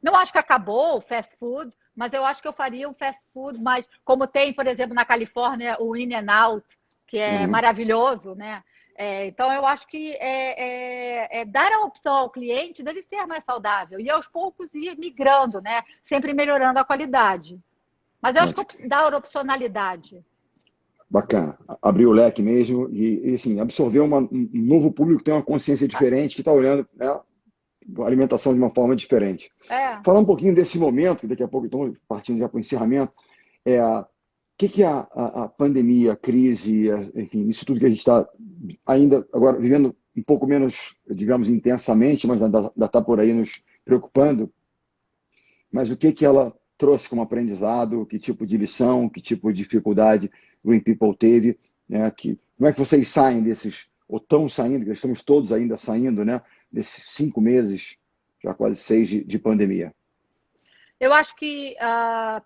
Não acho que acabou o fast food, mas eu acho que eu faria um fast food mais, como tem, por exemplo, na Califórnia, o In-N-Out, que é maravilhoso, né? Então, eu acho que dar a opção ao cliente dele ser mais saudável e, aos poucos, ir migrando, né? Sempre melhorando a qualidade. Mas eu acho que dar opcionalidade. Bacana. Abrir o leque mesmo e assim, absorver um novo público que tem uma consciência diferente, que está olhando, né, a alimentação de uma forma diferente. Falar um pouquinho desse momento, que daqui a pouco estamos partindo já para o encerramento, o que a pandemia, a crise, enfim, isso tudo que a gente está ainda agora vivendo um pouco menos, digamos, intensamente, mas ainda está por aí nos preocupando, mas o que ela trouxe como aprendizado, que tipo de lição, que tipo de dificuldade o Green People teve, né? Como é que vocês saem desses, ou estão saindo, que estamos todos ainda saindo, né, desses 5 meses, já quase 6 de pandemia? Eu acho que,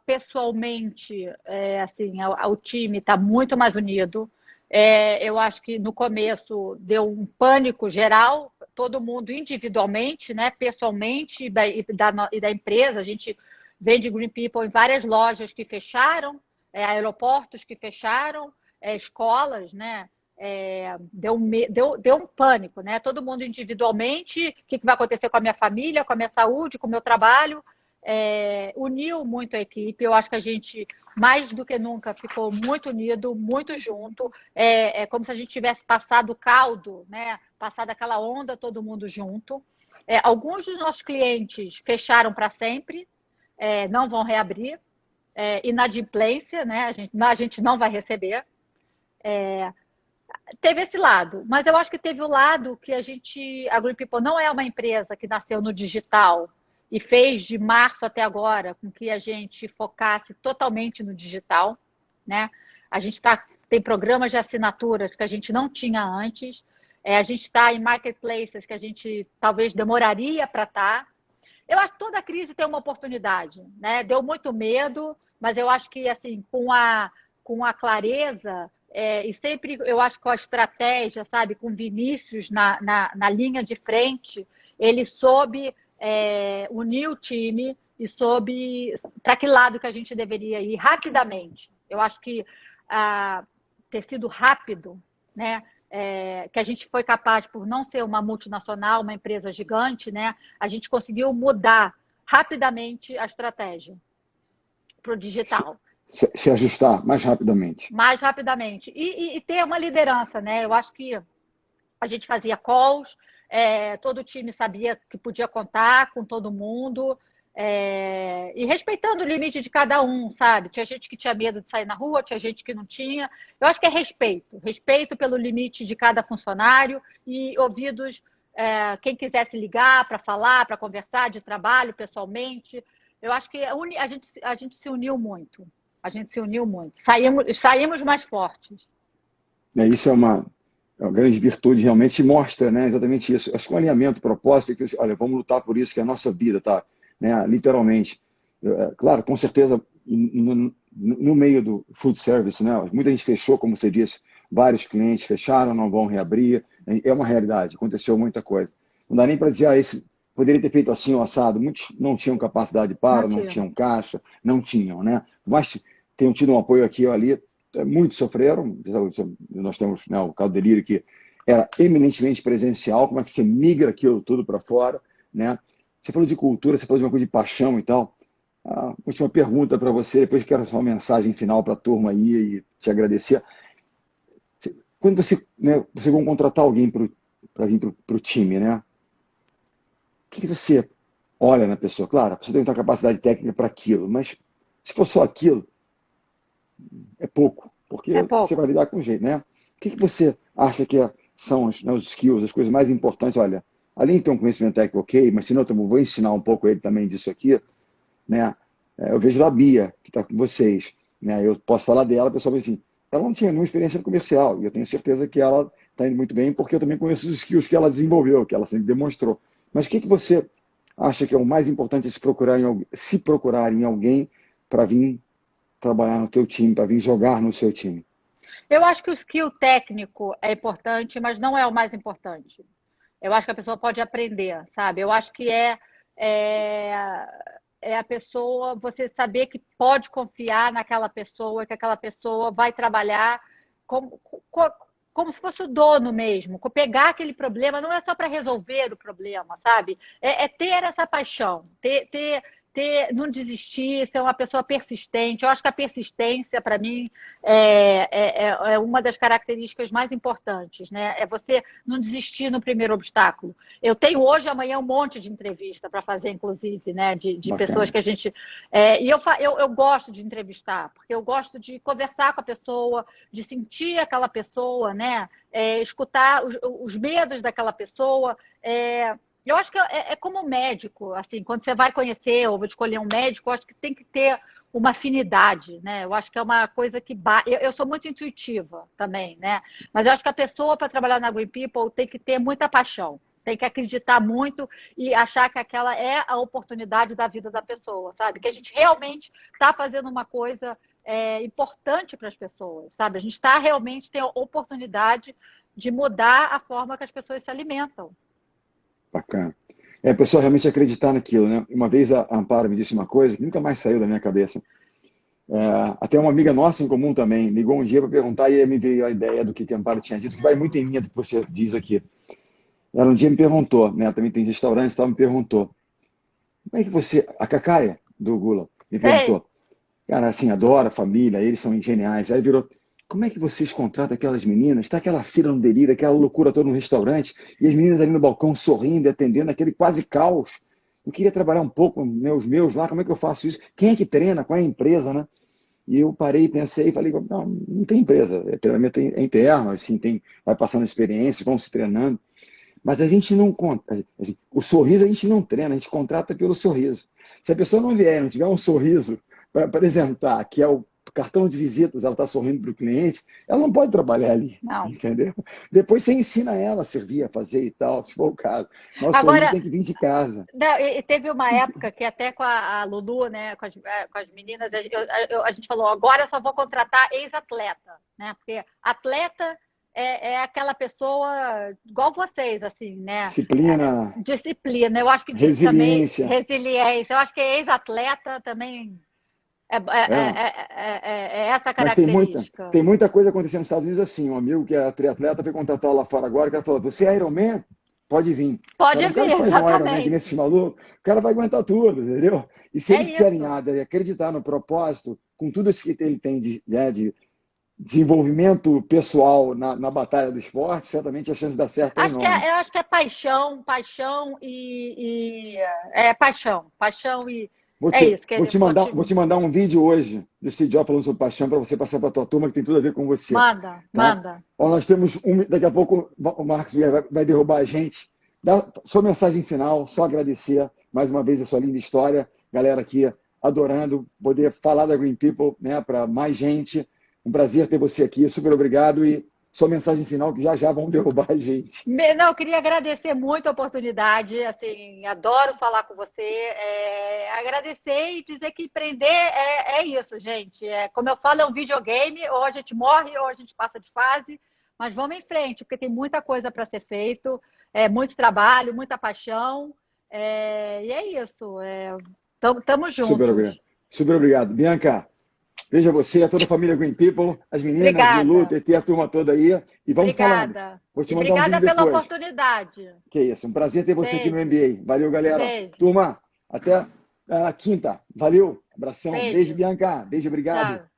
pessoalmente, assim, o time está muito mais unido. Eu acho que no começo deu um pânico geral, todo mundo individualmente, né, pessoalmente, e da empresa. A gente vende Green People em várias lojas que fecharam, aeroportos que fecharam, escolas, né? Deu um pânico, né? Todo mundo individualmente, o que vai acontecer com a minha família, com a minha saúde, com o meu trabalho. Uniu muito a equipe. Eu acho que a gente, mais do que nunca, ficou muito unido, muito junto. Como se a gente tivesse passado o caldo, né? Passado aquela onda, todo mundo junto. Alguns dos nossos clientes fecharam para sempre, não vão reabrir. Inadimplência, né? A gente não vai receber. Teve esse lado, mas eu acho que teve o lado que a Green People não é uma empresa que nasceu no digital e fez de março até agora com que a gente focasse totalmente no digital, né? A gente tem programas de assinaturas que a gente não tinha antes, a gente está em marketplaces que a gente talvez demoraria para estar. Eu acho que toda crise tem uma oportunidade, né? Deu muito medo, mas eu acho que assim, com a clareza, e sempre eu acho que com a estratégia, sabe, com Vinícius na linha de frente, ele soube unir o time e soube para que lado que a gente deveria ir rapidamente. Eu acho que ter sido rápido, né? Que a gente foi capaz, por não ser uma multinacional, uma empresa gigante, né? A gente conseguiu mudar rapidamente a estratégia para o digital. Se ajustar mais rapidamente. Mais rapidamente. E ter uma liderança, né? Eu acho que a gente fazia calls, todo o time sabia que podia contar com todo mundo, e respeitando o limite de cada um, sabe? Tinha gente que tinha medo de sair na rua, tinha gente que não tinha. Eu acho que é respeito pelo limite de cada funcionário e ouvidos, quem quisesse ligar para falar, para conversar de trabalho pessoalmente. Eu acho que a gente se uniu muito. A gente se uniu muito. Saímos mais fortes. Isso é uma grande virtude, realmente mostra, né, exatamente isso. Acho que um alinhamento, propósito, que, olha, vamos lutar por isso, que é a nossa vida, tá? Né, literalmente. Claro, com certeza, no meio do food service, né, muita gente fechou, como você disse, vários clientes fecharam, não vão reabrir. É uma realidade, aconteceu muita coisa. Não dá nem para dizer, esse poderia ter feito assim ou assado. Muitos não tinham capacidade para, não tinham caixa, não tinham, né? Mas tenham tido um apoio aqui ou ali. Muitos sofreram. Nós temos, né, o caso do Delírio, que era eminentemente presencial. Como é que você migra aquilo tudo para fora, né? Você falou de cultura, você falou de uma coisa de paixão e tal. a última pergunta para você, depois quero só uma mensagem final para a turma aí e te agradecer. Quando você, né, você vai contratar alguém para vir para o time, né? O que você olha na pessoa? Claro, a pessoa tem muita capacidade técnica para aquilo, mas se for só aquilo, é pouco, porque É você vai pouco. lidar com jeito, né? O que você acha que são os, né, os skills, as coisas mais importantes? Olha, além de ter um conhecimento técnico, ok, mas se não, eu vou ensinar um pouco ele também disso aqui, né? Eu vejo a Bia, que está com vocês, né? Eu posso falar dela, o pessoal vai assim, ela não tinha nenhuma experiência no comercial, e eu tenho certeza que ela está indo muito bem, porque eu também conheço os skills que ela desenvolveu, que ela sempre demonstrou. Mas o que você acha que é o mais importante se procurar em alguém para vir trabalhar no teu time, para vir jogar no seu time? Eu acho que o skill técnico é importante, mas não é o mais importante. Eu acho que a pessoa pode aprender, sabe? Eu acho que é, é a pessoa, você saber que pode confiar naquela pessoa, que aquela pessoa vai trabalhar como, como se fosse o dono mesmo. Pegar aquele problema não é só para resolver o problema, sabe? É ter essa paixão, não desistir, ser uma pessoa persistente. Eu acho que a persistência, para mim, é uma das características mais importantes, né? É você não desistir no primeiro obstáculo. Eu tenho hoje e amanhã um monte de entrevista para fazer, inclusive, né? De pessoas Bacana. que a gente. E eu gosto de entrevistar, porque eu gosto de conversar com a pessoa, de sentir aquela pessoa, né? Escutar os medos daquela pessoa. Eu acho que é como médico, assim, quando você vai conhecer ou escolher um médico, eu acho que tem que ter uma afinidade, né? Eu acho que é uma coisa que eu sou muito intuitiva também, né? Mas eu acho que a pessoa para trabalhar na Green People tem que ter muita paixão, tem que acreditar muito e achar que aquela é a oportunidade da vida da pessoa, sabe? Que a gente realmente está fazendo uma coisa importante para as pessoas, sabe? A gente está realmente tendo a oportunidade de mudar a forma que as pessoas se alimentam. Bacana. A pessoa realmente acreditar naquilo, né? Uma vez a Amparo me disse uma coisa que nunca mais saiu da minha cabeça. Até uma amiga nossa em comum também ligou um dia para perguntar e aí me veio a ideia do que a Amparo tinha dito, que vai muito em linha do que você diz aqui. Ela um dia me perguntou, né? Também tem restaurante, ela me perguntou, como é que você, a Cacaia do Gula, me Sei. perguntou, cara, assim, adora a família, eles são geniais. Aí virou, como é que vocês contratam aquelas meninas? Está aquela fila no delírio, aquela loucura toda no restaurante, e as meninas ali no balcão sorrindo e atendendo, aquele quase caos. Eu queria trabalhar um pouco meus lá, como é que eu faço isso? Quem é que treina? Qual é a empresa, né? E eu parei, pensei e falei, não, não tem empresa, treinamento é interno, assim, vai passando experiência, vão se treinando. Mas a gente não conta, assim, o sorriso a gente não treina, a gente contrata pelo sorriso. Se a pessoa não vier, não tiver um sorriso para apresentar, que é o cartão de visitas, ela está sorrindo para o cliente, ela não pode trabalhar ali, Não. entendeu? Depois você ensina ela a servir, a fazer e tal, se for o caso. Mas o sorriso Agora, tem que vir de casa. não, e teve uma época que até com a Lulu, né, com as meninas, a gente falou, agora eu só vou contratar ex-atleta, né? Porque atleta é aquela pessoa igual vocês, assim, né? Disciplina, Disciplina. Eu acho que também resiliência. resiliência. Eu acho que ex-atleta também É. é essa Mas característica. tem muita coisa acontecendo nos Estados Unidos assim. Um amigo que é triatleta foi contratar lá fora agora, o cara falou: Você é Ironman? Pode vir. Pode Cara, um cara que vir, faz um Ironman aqui exatamente. nesses malucos, o cara vai aguentar tudo, entendeu? E se É ele estiver isso. alinhado e acreditar no propósito, com tudo isso que ele tem de desenvolvimento pessoal na batalha do esporte, certamente a chance de dar certo é enorme. Eu acho que é paixão paixão e é isso que eu vou te Vou te mandar um vídeo hoje do Steve Jobs falando sobre paixão para você passar para a tua turma, que tem tudo a ver com você. manda, Tá? manda. Ó, nós temos daqui a pouco o Marcos vai derrubar a gente. Dá sua mensagem final, só agradecer mais uma vez a sua linda história. Galera aqui adorando poder falar da Green People, né, para mais gente. Um prazer ter você aqui, super obrigado. E sua mensagem final, que já já vão derrubar a gente. Não, eu queria agradecer muito a oportunidade, assim, adoro falar com você, agradecer e dizer que empreender é isso, gente. Como eu falo, é um videogame, ou a gente morre ou a gente passa de fase, mas vamos em frente, porque tem muita coisa para ser feito, muito trabalho, muita paixão, e é isso. Tamo Super obrigado. juntos. Super obrigado. Bianca, veja você, a toda a família Green People, as meninas, Lulu, Obrigada, TT, a turma toda aí, e vamos falando. obrigada. Vou te E mandar um vídeo obrigada pela depois. oportunidade. Que isso, um prazer ter você aqui no Beijo, MBA. Valeu, galera. beijo. Turma, até quinta. Valeu, abração. Beijo, Beijo. Bianca. Beijo, obrigado. Tchau.